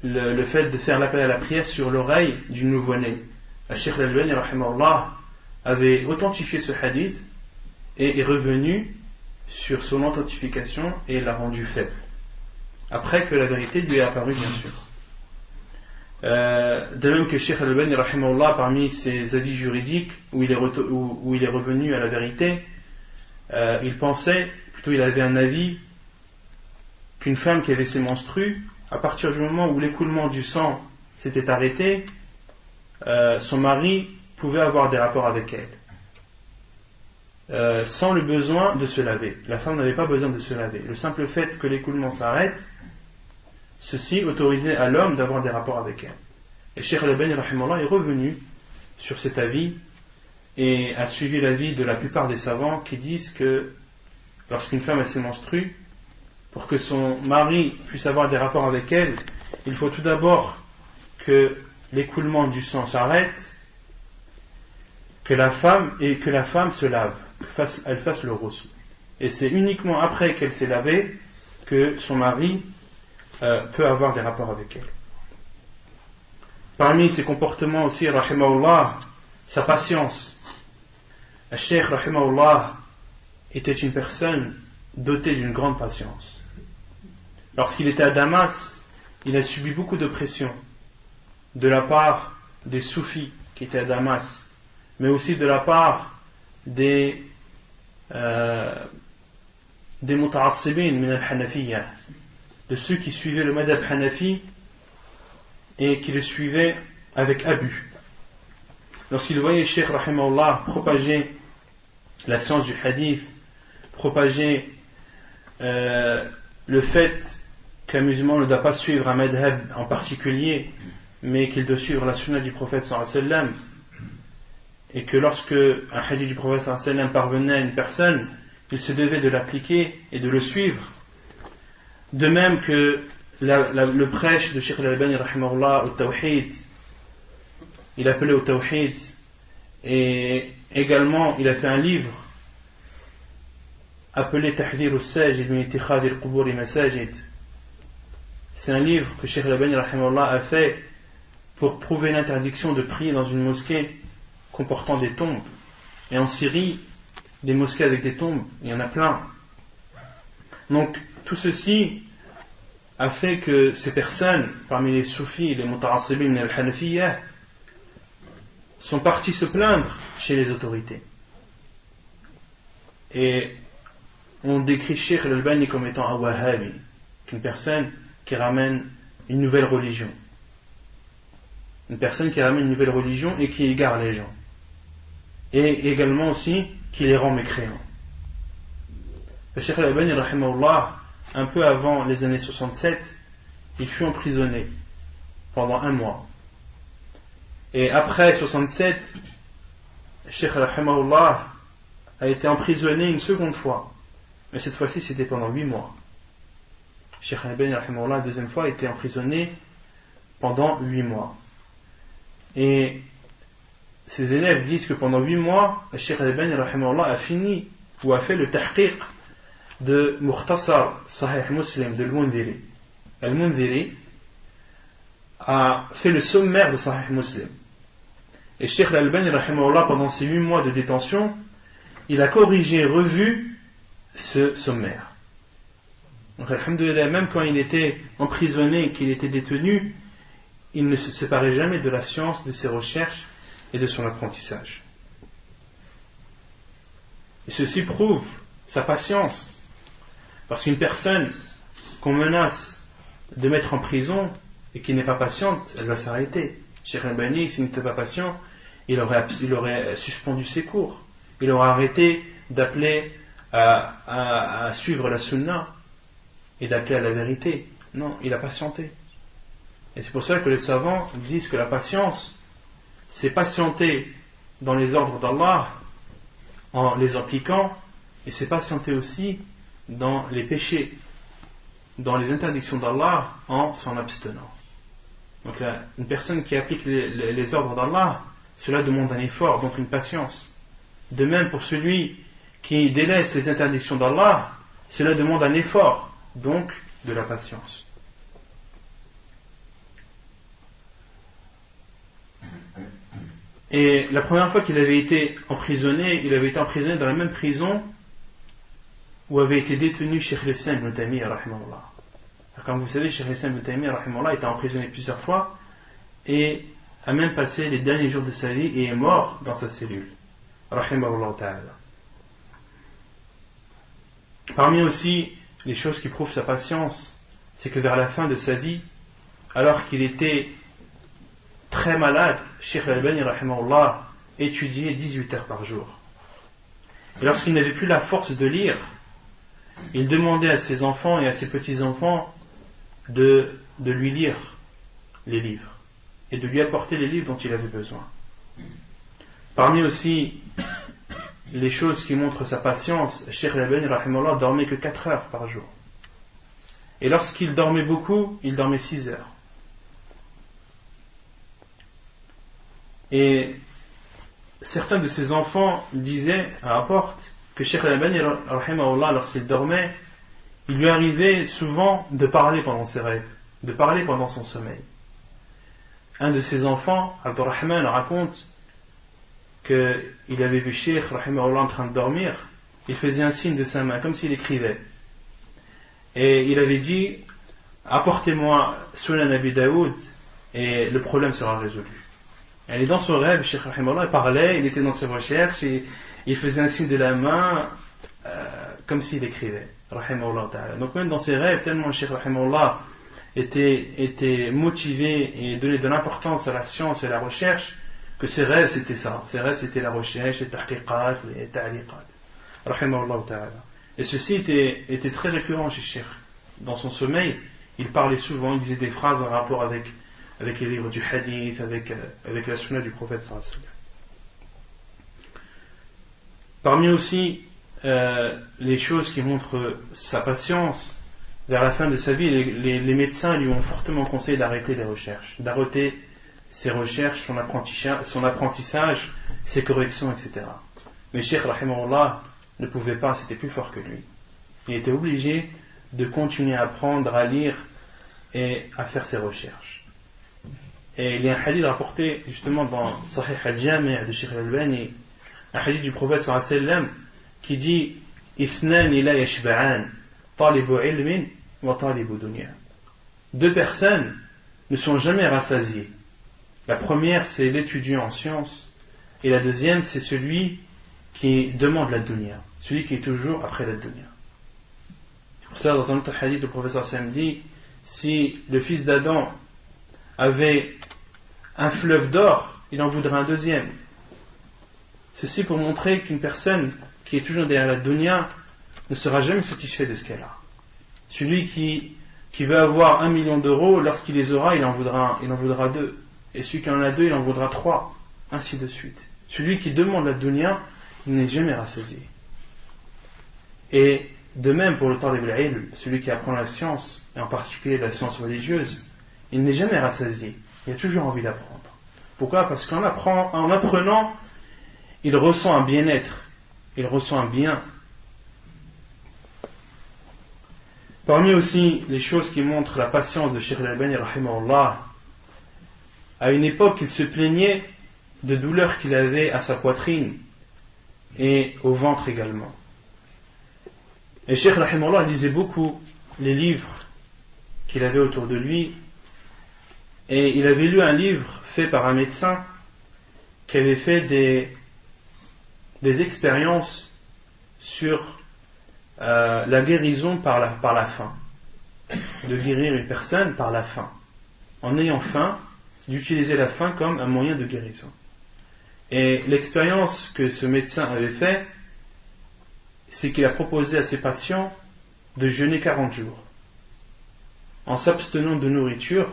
le fait de faire l'appel à la prière sur l'oreille du nouveau-né. Cheikh Al-Albani rahimahullah avait authentifié ce hadith et est revenu sur son authentification et l'a rendu faible. Après que la vérité lui est apparue, bien sûr. De même que Cheikh Al-Albani rahimahullah, parmi ses avis juridiques où il est revenu à la vérité, il avait un avis qu'une femme qui avait ses menstrues, à partir du moment où l'écoulement du sang s'était arrêté, son mari pouvait avoir des rapports avec elle sans le besoin de se laver. La femme n'avait pas besoin de se laver. Le simple fait que l'écoulement s'arrête, ceci autorisait à l'homme d'avoir des rapports avec elle. Et Cheikh Al-Albani rahimahullah est revenu sur cet avis et a suivi l'avis de la plupart des savants qui disent que lorsqu'une femme se menstrue, pour que son mari puisse avoir des rapports avec elle, il faut tout d'abord que l'écoulement du sang s'arrête, que la femme se lave, qu'elle fasse le ghusl. Et c'est uniquement après qu'elle s'est lavée que son mari peut avoir des rapports avec elle. Parmi ses comportements aussi, rahimahullah, sa patience. Le cheikh, rahimahullah, était une personne dotée d'une grande patience. Lorsqu'il était à Damas, il a subi beaucoup de pression de la part des soufis qui étaient à Damas, mais aussi de la part des muta'assibin min al-Hanafiyya, de ceux qui suivaient le madhab Hanafi et qui le suivaient avec abus. Lorsqu'il voyait Cheikh rahimahullah propager la science du hadith, propager le fait qu'un musulman ne doit pas suivre un madhab en particulier, mais qu'il doit suivre la sunna du prophète sallallahu alayhi wa sallam, et que lorsque un hadith du prophète sallallahu alayhi wa sallam parvenait à une personne, il se devait de l'appliquer et de le suivre. De même que le prêche de Cheikh al-Albani rahimahullah au Tawhid, il appelait au Tawhid, et également il a fait un livre appelé Tahdhir al-Sajid min ittikhadh al-qubur masajid. C'est un livre que Cheikh al-Albani rahimahullah a fait pour prouver l'interdiction de prier dans une mosquée comportant des tombes. Et en Syrie, des mosquées avec des tombes, il y en a plein. Donc tout ceci a fait que ces personnes, parmi les soufis, les muta'assibin et les hanafiyya, sont partis se plaindre chez les autorités. Et on décrit Cheikh al-Albani comme étant un wahhabi, une personne qui ramène une nouvelle religion. Une personne qui ramène une nouvelle religion et qui égare les gens. Et également aussi qui les rend mécréants. Le Cheikh al-Albani rahimahullah, un peu avant les années 67, il fut emprisonné pendant un mois. Et après 67, le Cheikh rahimahullah a été emprisonné une seconde fois. Mais cette fois-ci, c'était pendant 8 mois. Le Cheikh al-Albani rahimahullah, la deuxième fois, a été emprisonné pendant 8 mois. Et ses élèves disent que pendant 8 mois, le Cheikh al-Albani rahimahullah a fini ou a fait le tahqiq de Mukhtasar Sahih Muslim de Al-Mundhiri. Al-Mundhiri a fait le sommaire de Sahih Muslim. Et Cheikh al-Albani rahimahullah, pendant ces 8 mois de détention, il a corrigé et revu ce sommaire. Donc alhamdoulilah, même quand il était emprisonné, qu'il était détenu, il ne se séparait jamais de la science, de ses recherches et de son apprentissage. Et ceci prouve sa patience. Parce qu'une personne qu'on menace de mettre en prison et qui n'est pas patiente, elle va s'arrêter. Cheikh al-Albani, s'il n'était pas patient, il aurait suspendu ses cours. Il aurait arrêté d'appeler à suivre la sunna et d'appeler à la vérité. Non, il a patienté. Et c'est pour cela que les savants disent que la patience, c'est patienter dans les ordres d'Allah en les appliquant, et c'est patienter aussi dans les péchés, dans les interdictions d'Allah en s'en abstenant. Donc là, une personne qui applique les ordres d'Allah, cela demande un effort, donc une patience. De même pour celui qui délaisse les interdictions d'Allah, cela demande un effort, donc de la patience. Et la première fois qu'il avait été emprisonné, il avait été emprisonné dans la même prison où avait été détenu Cheikh al-Islam ibn Taymiyyah rahimahullah. Comme vous savez, Cheikh al-Islam ibn Taymiyyah rahimahullah était emprisonné plusieurs fois et a même passé les derniers jours de sa vie et est mort dans sa cellule. Rahimahullah ta'ala. Parmi aussi les choses qui prouvent sa patience, c'est que vers la fin de sa vie, alors qu'il était très malade, Cheikh al-Albani rahimahullah étudiait 18 heures par jour. Et lorsqu'il n'avait plus la force de lire, il demandait à ses enfants et à ses petits-enfants de lui lire les livres et de lui apporter les livres dont il avait besoin. Parmi aussi les choses qui montrent sa patience, Cheikh Al-Albani rahimahullah dormait que 4 heures par jour. Et lorsqu'il dormait beaucoup, il dormait 6 heures. Et certains de ses enfants rapportent que Cheikh Al-Albani rahimahullah, lorsqu'il dormait, il lui arrivait souvent de parler pendant ses rêves, de parler pendant son sommeil. Un de ses enfants, Abdurrahman, raconte qu'il avait vu Cheikh rahimahullah en train de dormir. Il faisait un signe de sa main, comme s'il écrivait. Et il avait dit, apportez-moi Sunan Abi Daoud et le problème sera résolu. Et dans son rêve, Cheikh rahimahullah parlait, il était dans ses recherches et il faisait un signe de la main comme s'il écrivait. Rahimahullah ta'ala. Donc même dans ses rêves, tellement Cheikh rahimahullah était motivé et donnait de l'importance à la science et à la recherche, que ses rêves c'était ça. Ses rêves c'était la recherche, les tahqiqat, les ta'liqat. Rahimahullah ta'ala. Et ceci était très récurrent chez Cheikh. Dans son sommeil, il parlait souvent, il disait des phrases en rapport avec les livres du hadith, avec la sunna du prophète sallallahu alayhi wa sallam. Parmi aussi les choses qui montrent sa patience, vers la fin de sa vie, les médecins lui ont fortement conseillé d'arrêter les recherches, d'arrêter ses recherches, son apprentissage, ses corrections, etc. Mais Cheikh rahimahullah ne pouvait pas, c'était plus fort que lui. Il était obligé de continuer à apprendre, à lire et à faire ses recherches. Et il y a un hadith rapporté justement dans Sahih al-Jami' de Cheikh Al-Albani, un hadith du prophète sallallahu alayhi wa sallam qui dit Ithnani la yashba'an, talibu ilmin wa talibu dunya. 2 personnes ne sont jamais rassasiées. La première, c'est l'étudiant en sciences, et la deuxième, c'est celui qui demande la dunya, celui qui est toujours après la dunya. C'est pour ça, dans un autre hadith, le professeur Sam dit, si le fils d'Adam avait un fleuve d'or, il en voudrait un deuxième. Ceci pour montrer qu'une personne qui est toujours derrière la dunya ne sera jamais satisfait de ce qu'elle a. Celui qui veut avoir 1 million d'euros, lorsqu'il les aura, il en voudra 2. Et celui qui en a 2, il en voudra 3. Ainsi de suite. Celui qui demande la dunya, il n'est jamais rassasié. Et de même pour le talib al-ilm, celui qui apprend la science, et en particulier la science religieuse, il n'est jamais rassasié. Il a toujours envie d'apprendre. Pourquoi ? Parce qu'en apprenant, il ressent un bien-être, il ressent un bien. Parmi aussi les choses qui montrent la patience de Cheikh Al-Albani rahimahullah, à une époque il se plaignait de douleurs qu'il avait à sa poitrine et au ventre également. Et Cheikh rahimahullah lisait beaucoup les livres qu'il avait autour de lui, et il avait lu un livre fait par un médecin qui avait fait des expériences sur la guérison par la faim, de guérir une personne par la faim, en ayant faim, d'utiliser la faim comme un moyen de guérison. Et l'expérience que ce médecin avait fait, c'est qu'il a proposé à ses patients de jeûner 40 jours, en s'abstenant de nourriture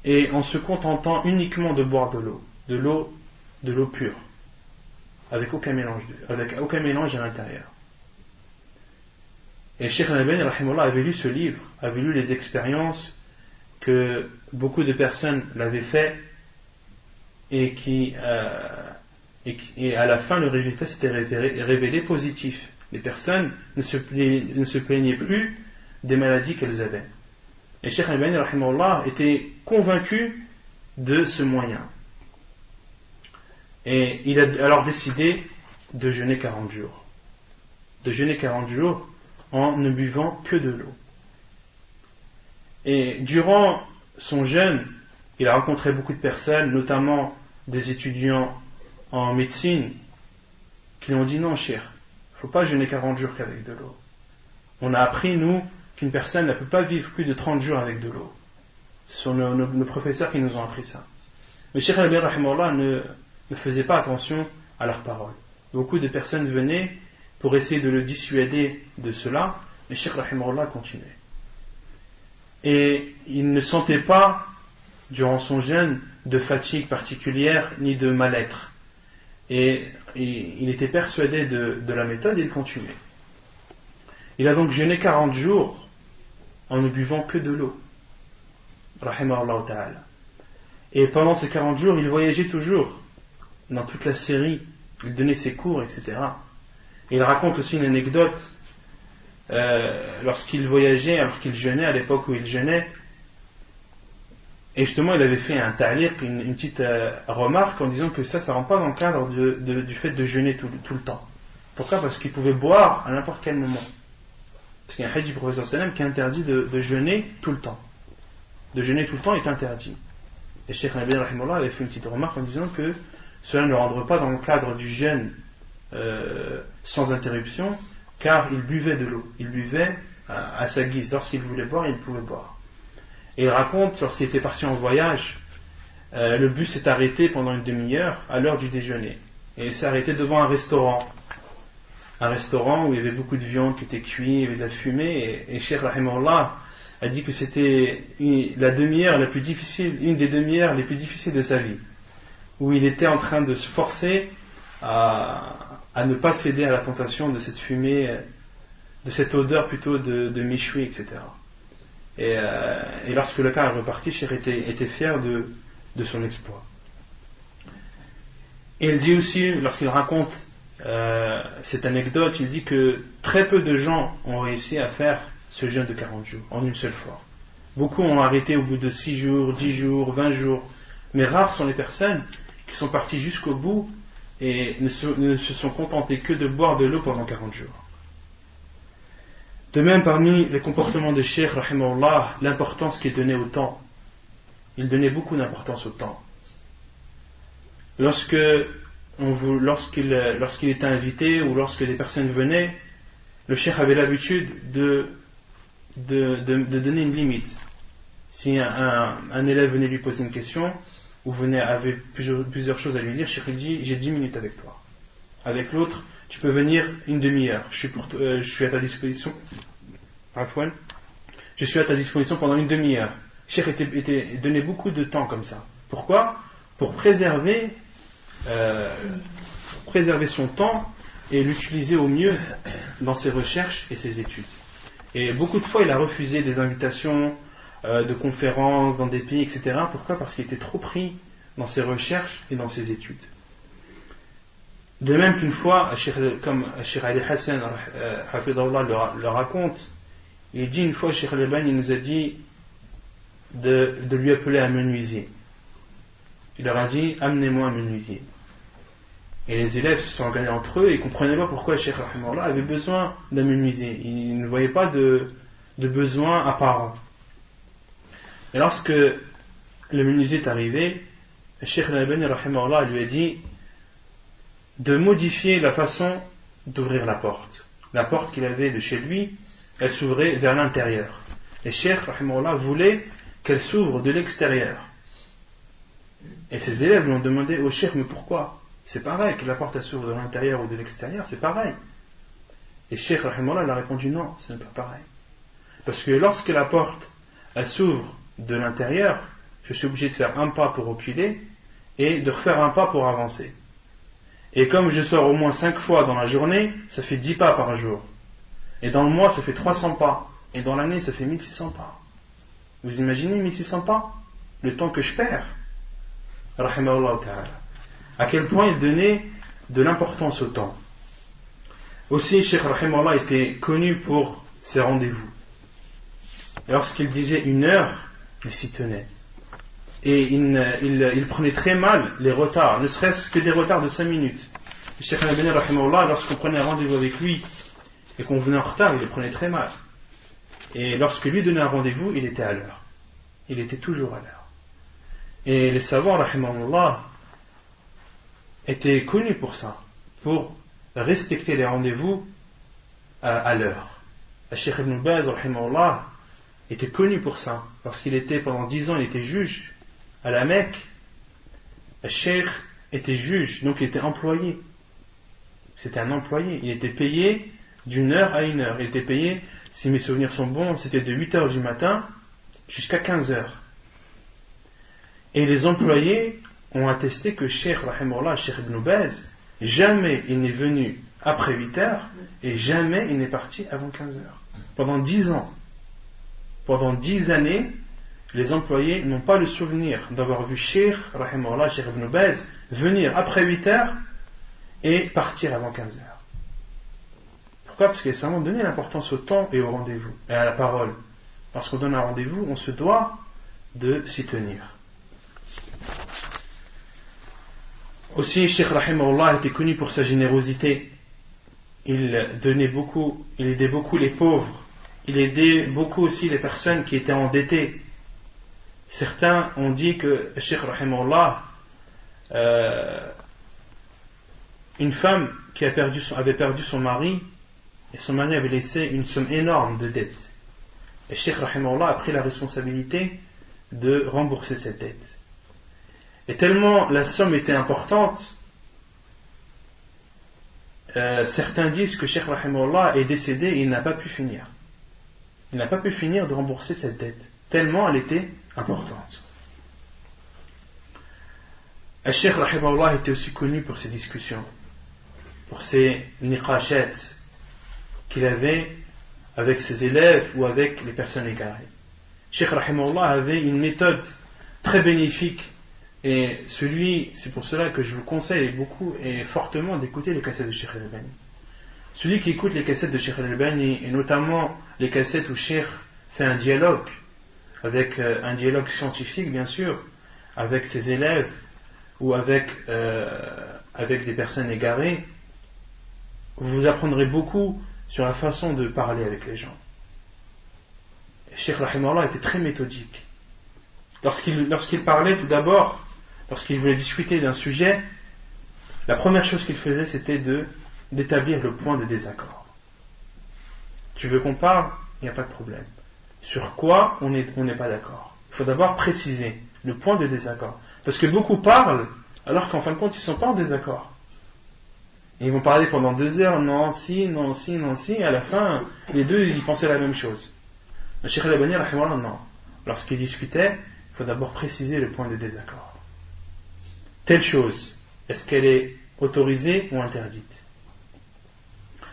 et en se contentant uniquement de boire de l'eau pure, avec aucun mélange à l'intérieur. Et Cheikh Al-Albani rahimahullah avait lu ce livre, avait lu les expériences que beaucoup de personnes l'avaient fait, et à la fin le résultat s'était révélé positif. Les personnes ne se plaignaient plus des maladies qu'elles avaient. Et Cheikh Al-Albani rahimahullah était convaincu de ce moyen. Et il a alors décidé de jeûner 40 jours. De jeûner 40 jours en ne buvant que de l'eau. Et durant son jeûne, il a rencontré beaucoup de personnes, notamment des étudiants en médecine, qui lui ont dit non, cher, il ne faut pas jeûner 40 jours qu'avec de l'eau. On a appris, nous, qu'une personne ne peut pas vivre plus de 30 jours avec de l'eau. Ce sont nos professeurs qui nous ont appris ça. Mais Cheikh Al-Albani rahimahullah ne faisait pas attention à leurs paroles. Beaucoup de personnes venaient pour essayer de le dissuader de cela, mais Cheikh rahimahullah continuait. Et il ne sentait pas, durant son jeûne, de fatigue particulière, ni de mal-être. Et il était persuadé de la méthode et il continuait. Il a donc jeûné 40 jours en ne buvant que de l'eau. Rahimahullah ta'ala. Et pendant ces 40 jours, il voyageait toujours dans toute la Syrie. Il donnait ses cours, etc. Et il raconte aussi une anecdote lorsqu'il voyageait, alors qu'il jeûnait, à l'époque où il jeûnait. Et justement, il avait fait un ta'liq, une petite remarque en disant que ça ne rentre pas dans le cadre du fait de jeûner tout le temps. Pourquoi ? Parce qu'il pouvait boire à n'importe quel moment. Parce qu'il y a un hadith du professeur sallam qui interdit de jeûner tout le temps. De jeûner tout le temps est interdit. Et Cheikh Al-Albani rahimahullah avait fait une petite remarque en disant que cela ne rentre pas dans le cadre du jeûne sans interruption, car il buvait de l'eau. Il buvait à sa guise. Lorsqu'il voulait boire, il pouvait boire. Et il raconte, lorsqu'il était parti en voyage, le bus s'est arrêté pendant une demi-heure à l'heure du déjeuner. Et il s'est arrêté devant un restaurant. Un restaurant où il y avait beaucoup de viande qui était cuite, il y avait de la fumée. Et Cheikh Rahimahullah a dit que c'était la demi-heure la plus difficile, une des demi-heures les plus difficiles de sa vie. Où il était en train de se forcer à ne pas céder à la tentation de cette fumée, de cette odeur plutôt de méchoui, etc. Et lorsque le cas est reparti, Cheikh était fier de son exploit. Et il dit aussi, lorsqu'il raconte cette anecdote, il dit que très peu de gens ont réussi à faire ce jeûne de 40 jours en une seule fois. Beaucoup ont arrêté au bout de 6 jours, 10 jours, 20 jours. Mais rares sont les personnes qui sont parties jusqu'au bout et ne se sont contentées que de boire de l'eau pendant 40 jours. De même, parmi les comportements de Cheikh rahimahullah, l'importance qui est donnée au temps. Il donnait beaucoup d'importance au temps. Lorsqu'il était invité ou lorsque des personnes venaient, le Cheikh avait l'habitude de donner une limite. Si un élève venait lui poser une question ou avait plusieurs choses à lui dire, Cheikh dit: j'ai 10 minutes avec toi. Avec l'autre, tu peux venir une demi-heure. Je suis à ta disposition. Afwan. Je suis à ta disposition pendant une demi-heure. Cheikh donnait beaucoup de temps comme ça. Pourquoi ? Pour préserver son temps et l'utiliser au mieux dans ses recherches et ses études. Et beaucoup de fois, il a refusé des invitations de conférences dans des pays, etc. Pourquoi ? Parce qu'il était trop pris dans ses recherches et dans ses études. De même qu'une fois, comme Cheikh Ali Hassan Hafidahullah le raconte, il dit une fois, Cheikh Al-Albani nous a dit de lui appeler un menuisier. Il leur a dit: amenez-moi un menuisier. Et les élèves se sont regardés entre eux et ils ne comprenaient pas pourquoi Cheikh Rahimahullah avait besoin d'un menuisier. Ils ne voyaient pas de besoin apparent. Et lorsque le menuisier est arrivé, Cheikh Al-Albani Rahimahullah lui a dit de modifier la façon d'ouvrir la porte. La porte qu'il avait de chez lui, elle s'ouvrait vers l'intérieur. Et Cheikh Rahimahullah voulait qu'elle s'ouvre de l'extérieur. Et ses élèves lui ont demandé: oh Cheikh, mais pourquoi ? C'est pareil, que la porte elle s'ouvre de l'intérieur ou de l'extérieur, c'est pareil. Et Cheikh Rahimahullah a répondu: non, ce n'est pas pareil. Parce que lorsque la porte elle s'ouvre de l'intérieur, je suis obligé de faire un pas pour reculer et de refaire un pas pour avancer. Et comme je sors au moins 5 fois dans la journée, ça fait 10 pas par jour. Et dans le mois, ça fait 300 pas. Et dans l'année, ça fait 1600 pas. Vous imaginez 1600 pas ? Le temps que je perds. Rahimahullah ta'ala. À quel point il donnait de l'importance au temps. Aussi, Cheikh Rahimahullah était connu pour ses rendez-vous. Et lorsqu'il disait 1 heure, il s'y tenait. Et il prenait très mal les retards, ne serait-ce que des retards de 5 minutes. Le Cheikh Al-Albani rahimahullah, lorsqu'on prenait un rendez-vous avec lui et qu'on venait en retard, il les prenait très mal. Et lorsque lui donnait un rendez-vous, il était à l'heure. Il était toujours à l'heure. Et les savants rahimahullah étaient connus pour ça, pour respecter les rendez-vous à l'heure. Le Cheikh Ibn Baz rahimahullah était connu pour ça. Lorsqu'il était pendant 10 ans, il était juge à la Mecque. Le Cheikh était juge, donc il était employé. C'était un employé. Il était payé d'1 heure à 1 heure. Il était payé, si mes souvenirs sont bons, c'était de 8 heures du matin jusqu'à 15 heures. Et les employés ont attesté que Cheikh Rahimahullah, Cheikh Ibn Baz, jamais il n'est venu après 8 heures et jamais il n'est parti avant 15 heures. Pendant 10 ans, pendant 10 années, les employés n'ont pas le souvenir d'avoir vu Cheikh, rahimahullah, Cheikh Ibn Baz, venir après 8 heures et partir avant 15 heures. Pourquoi? Parce qu'il y a simplement donné l'importance au temps et au rendez-vous, et à la parole. Lorsqu'on donne un rendez-vous, on se doit de s'y tenir. Aussi, Cheikh rahimahullah était connu pour sa générosité. Il donnait beaucoup, il aidait beaucoup les pauvres. Il aidait beaucoup aussi les personnes qui étaient endettées. Certains ont dit que Cheikh rahimahullah, une femme qui avait perdu son mari, et son mari avait laissé une somme énorme de dettes. Et Cheikh rahimahullah a pris la responsabilité de rembourser cette dette. Et tellement la somme était importante, certains disent que Cheikh rahimahullah est décédé et il n'a pas pu finir. Il n'a pas pu finir de rembourser cette dette, tellement elle était importante. Et Cheikh rahimahullah était aussi connu pour ses discussions, pour ses niqashat qu'il avait avec ses élèves ou avec les personnes égarées. Cheikh rahimahullah avait une méthode très bénéfique, et c'est pour cela que je vous conseille beaucoup et fortement d'écouter les cassettes de Cheikh Al-Albani. Celui qui écoute les cassettes de Cheikh Al-Albani, et notamment les cassettes où Cheikh fait un dialogue, avec un dialogue scientifique bien sûr, avec ses élèves ou avec des personnes égarées, vous apprendrez beaucoup sur la façon de parler avec les gens. Cheikh rahimahullah était très méthodique. Lorsqu'il parlait, tout d'abord, lorsqu'il voulait discuter d'un sujet, la première chose qu'il faisait, c'était d'établir le point de désaccord. Tu veux qu'on parle? Il n'y a pas de problème. Sur quoi on n'est pas d'accord? Il faut d'abord préciser le point de désaccord. Parce que beaucoup parlent, alors qu'en fin de compte, ils ne sont pas en désaccord. Et ils vont parler pendant 2 heures, non, si, et à la fin, les deux, ils pensaient la même chose. Le Cheikh Al-Albani, rahimahullah, non. Lorsqu'il discutait, il faut d'abord préciser le point de désaccord. Telle chose, est-ce qu'elle est autorisée ou interdite?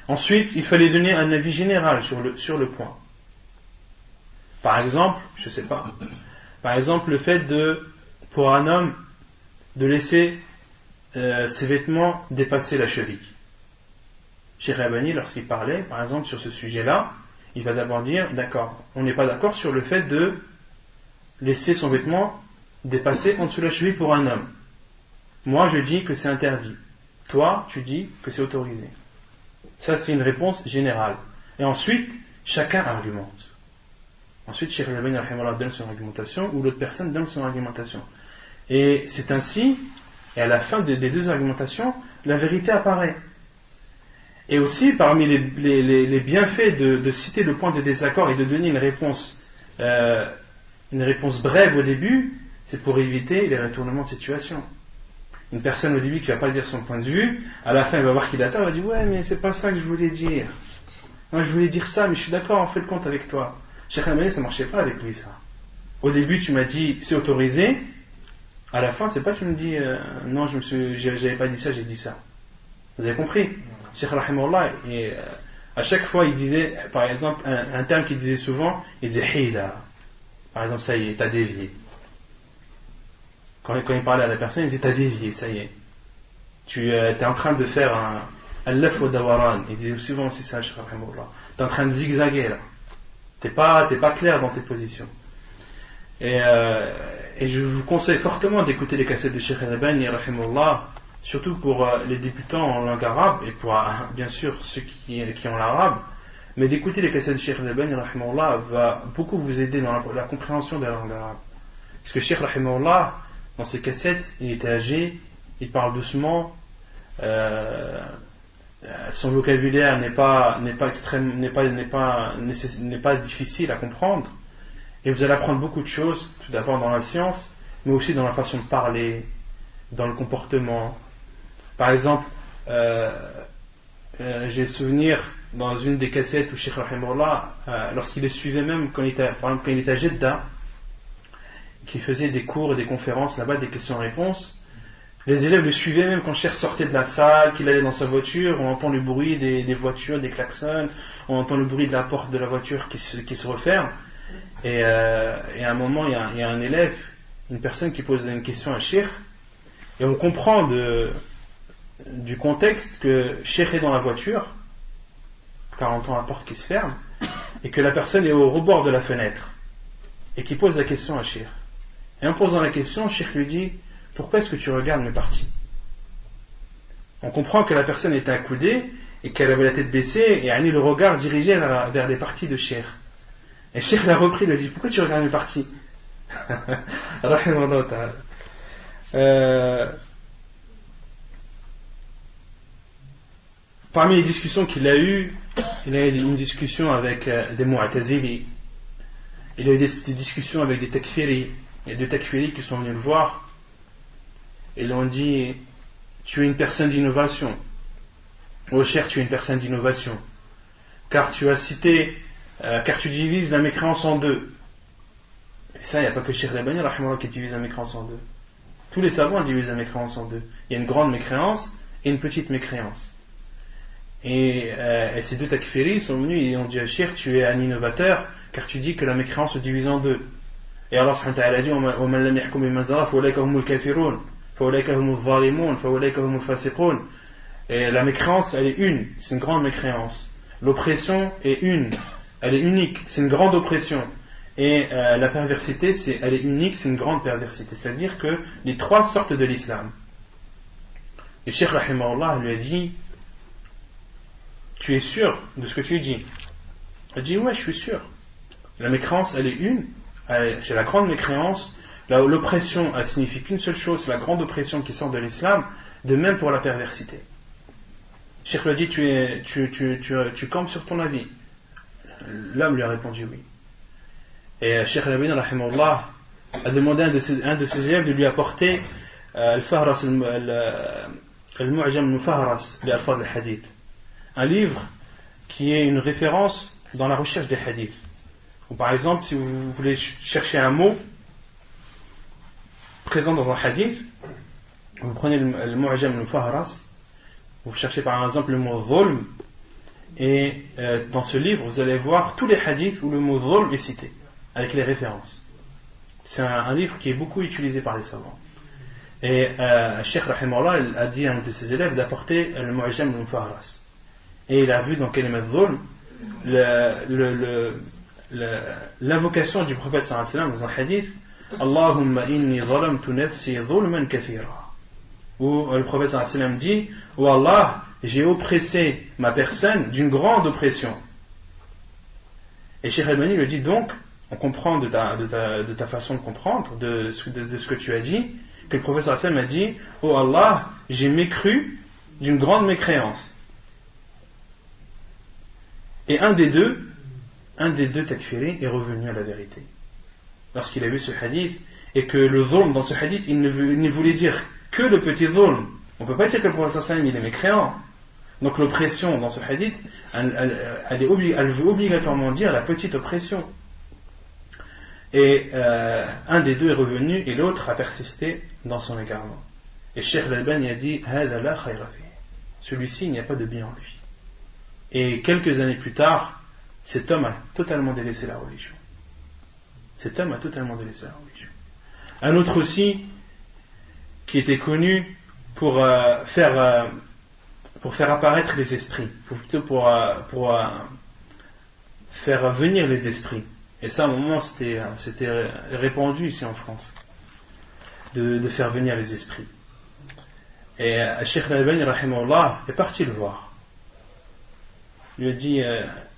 Ensuite, il fallait donner un avis général sur le point. Par exemple, je sais pas, le fait pour un homme de laisser ses vêtements dépasser la cheville. Cheikh Al-Albani, lorsqu'il parlait, par exemple, sur ce sujet-là, il va d'abord dire, d'accord, on n'est pas d'accord sur le fait de laisser son vêtement dépasser en dessous de la cheville pour un homme. Moi, je dis que c'est interdit. Toi, tu dis que c'est autorisé. Ça, c'est une réponse générale. Et ensuite, chacun argumente. Ensuite, Cheikh Al-Albani donne son argumentation, ou l'autre personne donne son argumentation. Et c'est ainsi, et à la fin des 2 argumentations, la vérité apparaît. Et aussi, parmi les bienfaits de citer le point de désaccord et de donner une réponse brève au début, c'est pour éviter les retournements de situation. Une personne au début qui ne va pas dire son point de vue, à la fin elle va voir qu'il a tort, elle va dire ouais mais c'est pas ça que je voulais dire. Moi je voulais dire ça, mais je suis d'accord en fait de compte avec toi. Cheikh Al-Albani, ça ne marchait pas avec lui ça. Au début tu m'as dit c'est autorisé, à la fin c'est pas tu me dis non j'avais pas dit ça, j'ai dit ça. Vous avez compris? Cheikh rahimahullah, à chaque fois il disait, par exemple, un terme qu'il disait souvent, il disait hida. Par exemple, ça y est, t'as dévié. Quand il parlait à la personne, il disait t'as dévié, ça y est. Tu es en train de faire un lef au dawaran. Il disait souvent aussi ça, Cheikh rahimahullah. Tu es en train de zigzaguer là. T'es pas clair dans tes positions. Et je vous conseille fortement d'écouter les cassettes de Cheikh Al-Albani rahimahullah, surtout pour les débutants en langue arabe et pour bien sûr ceux qui ont l'arabe, mais d'écouter les cassettes de Cheikh Al-Albani rahimahullah va beaucoup vous aider dans la compréhension de la langue arabe. Parce que Cheikh rahimahullah, dans ses cassettes, il était âgé, il parle doucement, son vocabulaire n'est pas difficile à comprendre, et vous allez apprendre beaucoup de choses, tout d'abord dans la science, mais aussi dans la façon de parler, dans le comportement. Par exemple, j'ai le souvenir dans une des cassettes où Cheikh rahimahullah, lorsqu'il le suivait même quand il était à Jeddah, qui faisait des cours et des conférences là-bas, des questions-réponses, Les élèves le suivaient même quand Cheikh sortait de la salle, qu'il allait dans sa voiture, on entend le bruit des voitures, des klaxons, on entend le bruit de la porte de la voiture qui se referme. Et à un moment, il y a un élève, une personne qui pose une question à Cheikh, et on comprend du contexte que Cheikh est dans la voiture, car on entend la porte qui se ferme, et que la personne est au rebord de la fenêtre, et qui pose la question à Cheikh. Et en posant la question, Cheikh lui dit: pourquoi est-ce que tu regardes mes parties? On comprend que la personne était accoudée et qu'elle avait la tête baissée et le regard dirigé vers les parties de Cheikh. Et Cheikh l'a repris, il a dit: pourquoi tu regardes mes parties? Parmi les discussions qu'il a eues, il a eu une discussion avec des Mu'tazili, il a eu des discussions avec des Takfiri. Il y a des Takfiri qui sont venus le voir et lui ont dit: tu es une personne d'innovation. Oh cher, tu es une personne d'innovation, car tu as cité, car tu divises la mécréance en deux. Et ça, il n'y a pas que Cheikh Al-Albani qui divise la mécréance en deux. Tous les savants divisent la mécréance en deux. Il y a une grande mécréance et une petite mécréance. Et ces deux takfiris sont venus et ont dit à Cheikh: tu es un innovateur, car tu dis que la mécréance se divise en deux. Et Allah subhanahu wa ta'ala dit: وَمَنْ لَمْ يَحْكُمْ بِمَا أَنزَلَ اللَّهُ فَأُولَئِكَ هُمُ الْكَافِرُونَ فَأُولَئِكَ هُمُ الظَّالِمُونَ فَأُولَئِكَ هُمُ الْفَاسِقُونَ. Et la mécréance, elle est une, c'est une grande mécréance. L'oppression est une, elle est unique, c'est une grande oppression. Et la perversité, elle est unique, c'est une grande perversité. C'est-à-dire que les trois sortent de l'islam. Et Cheikh Rahimahullah lui a dit: tu es sûr de ce que tu dis? Il a dit: ouais, je suis sûr. La mécréance, elle est une, c'est la grande mécréance. L'oppression, elle signifie qu'une seule chose, c'est la grande oppression qui sort de l'islam. De même pour la perversité. Cheikh lui a dit: tu campes sur ton avis? L'homme lui a répondu oui. Et Cheikh Al-Albani rahimahullah a demandé à un de ses élèves de lui apporter Al-Fahras Al-Mu'jam Al-Mufahras bi Alfaz Al-Hadith, un livre qui est une référence dans la recherche des hadiths. Ou par exemple, si vous voulez chercher un mot présent dans un hadith, vous prenez le Mu'jam Al-Mufahras, vous cherchez par exemple le mot Dhulm, et dans ce livre vous allez voir tous les hadiths où le mot Dhulm est cité, avec les références. C'est un livre qui est beaucoup utilisé par les savants. Et Cheikh Rahimahullah a dit à un de ses élèves d'apporter le Mu'jam Al-Mufahras. Et il a vu dans Kalimat Dhulm l'invocation du prophète sallallahu alayhi wa sallam dans un hadith: Allahumma inni zalamtu nafsi dhulman kathira, où le prophète sallallahu alayhi wa sallam dit: oh Allah, j'ai oppressé ma personne d'une grande oppression. Et Cheikh Al-Albani lui dit: donc on comprend de ta façon de comprendre, de ce que tu as dit, que le prophète sallallahu alayhi wa sallam a dit: oh Allah, j'ai mécru d'une grande mécréance. Et un des deux takfiri est revenu à la vérité lorsqu'il a vu ce hadith, et que le dhulm dans ce hadith, il ne voulait dire que le petit dhulm. On ne peut pas dire que le prophète sallallahu alayhi wa sallam il est mécréant. Donc l'oppression dans ce hadith, elle veut obligatoirement dire la petite oppression. Et un des deux est revenu et l'autre a persisté dans son égarement. Et Cheikh Al-Albani a dit: Hada la khayra fi. Celui-ci, il n'y a pas de bien en lui. Et quelques années plus tard, cet homme a totalement délaissé la religion. Un autre aussi, qui était connu pour faire apparaître les esprits, pour faire venir les esprits. Et ça, à un moment, c'était répandu ici en France, de faire venir les esprits. Et Cheikh Al-Albani rahimahullah est parti le voir. Il lui a dit: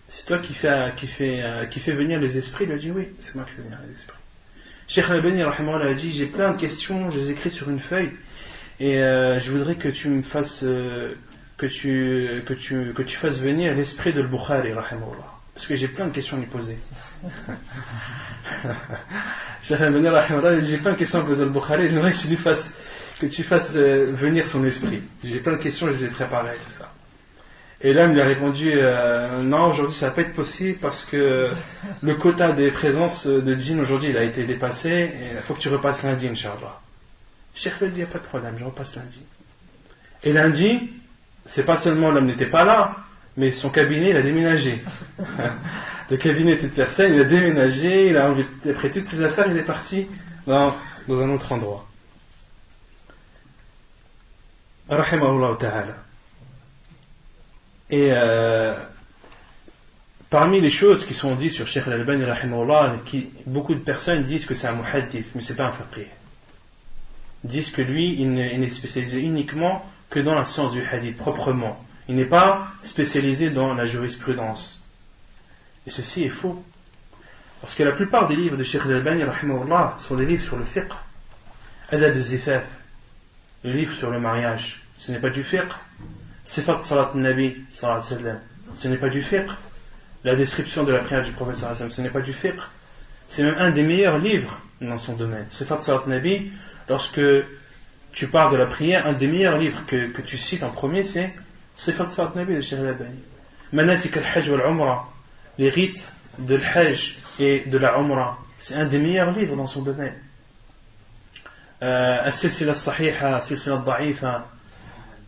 c'est toi qui fais venir les esprits? Il lui a dit: oui, c'est moi qui fais venir les esprits. Cheikh Al-Albani rahimahullah a dit: j'ai plein de questions, je les écris sur une feuille, et je voudrais que tu me fasses que tu fasses venir l'esprit de Al-Bukhari rahimahullah, parce que j'ai plein de questions à lui poser. Cheikh Al-Albani rahimahullah a dit: j'ai plein de questions à poser à Al-Bukhari, j'aimerais que tu fasses venir son esprit. J'ai plein de questions, je les ai préparées, tout ça. Et l'homme lui a répondu: non, aujourd'hui ça va pas être possible parce que le quota des présences de djinns aujourd'hui il a été dépassé, et il faut que tu repasses lundi, Inch'Allah. Cheikh lui dit, il n'y a pas de problème, je repasse lundi. Et lundi, c'est pas seulement l'homme n'était pas là, mais son cabinet, il a déménagé. Le cabinet de cette personne, il a déménagé, il a pris toutes ses affaires, il est parti dans un autre endroit. Rahimahullah ta'ala. Et parmi les choses qui sont dites sur Cheikh Al-Albani rahimahullah, beaucoup de personnes disent que c'est un muhaddith, mais c'est pas un faqih. Ils disent que lui, il n'est spécialisé uniquement que dans la science du hadith, proprement. Il n'est pas spécialisé dans la jurisprudence. Et ceci est faux. Parce que la plupart des livres de Cheikh Al-Albani rahimahullah sont des livres sur le fiqh. Adab al-Zifaf, le livre sur le mariage, ce n'est pas du fiqh. Sifat salat al-Nabi sallallahu alayhi wa sallam, ce n'est pas du fiqh. La description de la prière du prophète sallallahu alayhi wa sallam, ce n'est pas du fiqh. C'est même un des meilleurs livres dans son domaine. Sifat salat al-Nabi, lorsque tu parles de la prière, un des meilleurs livres que tu cites en premier, c'est Sifat salat al-Nabi de Cheikh Al-Albani. Manasik al-Hajj wal-Umrah, les rites de l'Hajj et de la Umrah, c'est un des meilleurs livres dans son domaine. As-Silsila as-Sahiha, As-Silsila ad-Da'ifa,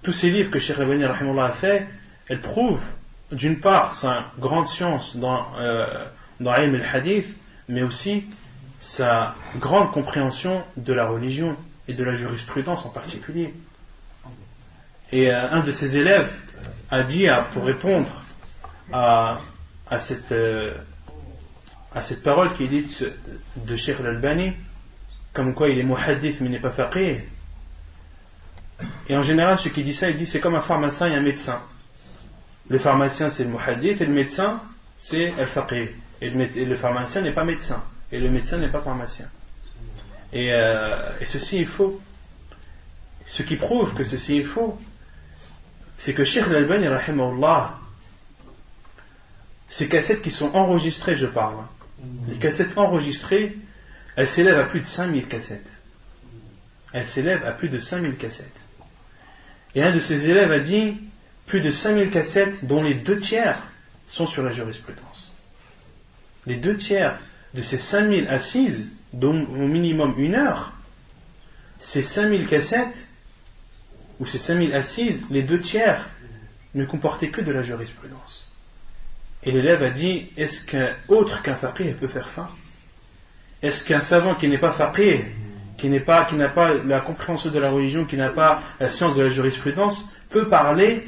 tous ces livres que Cheikh Al-Albani rahimahullah a fait, elles prouvent d'une part sa grande science dans ilm al-hadith, mais aussi sa grande compréhension de la religion et de la jurisprudence en particulier. Et un de ses élèves a dit, pour répondre à cette parole qui est dite de Cheikh Al-Albani, comme quoi il est muhaddith mais il n'est pas faqih. Et en général, ceux qui disent ça, ils disent c'est comme un pharmacien et un médecin. Le pharmacien c'est le muhaddith et le médecin c'est le faqih. Et le pharmacien n'est pas médecin. Et le médecin n'est pas pharmacien. Et ceci est faux. Ce qui prouve que ceci est faux, c'est que Cheikh Al-Albani rahimahullah, ces cassettes qui sont enregistrées, je parle, les cassettes enregistrées, elles s'élèvent à plus de 5000 cassettes. Elles s'élèvent à plus de 5000 cassettes. Et un de ses élèves a dit plus de 5000 cassettes dont les 2/3 sont sur la jurisprudence. Les 2/3 de ces 5000 assises, dont au minimum 1 heure, ces 5000 cassettes, ou ces 5000 assises, les 2/3 ne comportaient que de la jurisprudence. Et l'élève a dit, est-ce qu'un autre qu'un faqih peut faire ça? Est-ce qu'un savant qui n'est pas faqih, qui n'a pas la compréhension de la religion, qui n'a pas la science de la jurisprudence, peut parler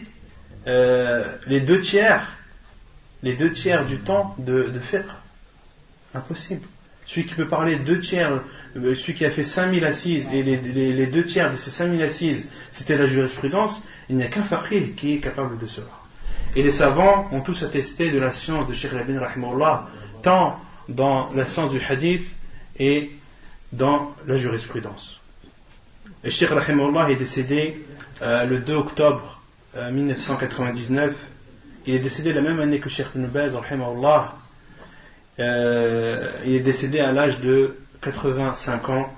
les 2/3 du temps de fiqh? Impossible. Celui qui peut parler 2/3, celui qui a fait 5000 assises, et les 2/3 de ces 5000 assises, c'était la jurisprudence, il n'y a qu'un faqih qui est capable de cela. Et les savants ont tous attesté de la science de Cheikh Al-Albani rahimahullah, tant dans la science du hadith et dans la jurisprudence. Et Cheikh rahimahullah est décédé le 2 octobre 1999. Il est décédé la même année que Cheikh Ibn Baz rahimahullah. Il est décédé à l'âge de 85 ans.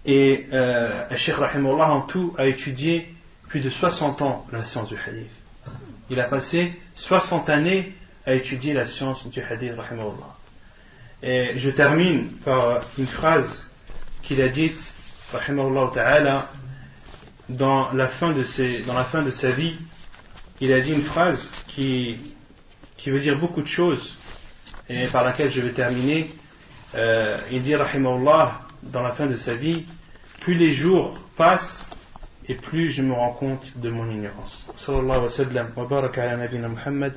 Et Cheikh rahimahullah en tout a étudié plus de 60 ans la science du hadith. Il a passé 60 années à étudier la science du hadith rahimahullah. Et je termine par une phrase qu'il a dite rahimahullah ta'ala dans la fin de sa vie. Il a dit une phrase qui veut dire beaucoup de choses et par laquelle je vais terminer. Il dit rahimahullah dans la fin de sa vie, plus les jours passent et plus je me rends compte de mon ignorance. Sallallahu wa sallam wa baraka ala nabina Muhammad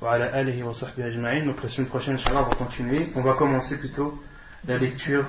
wa ala alihi wa sahbihi ajma'in. Donc la semaine prochaine, Inch'Allah, on va continuer. On va commencer plutôt la lecture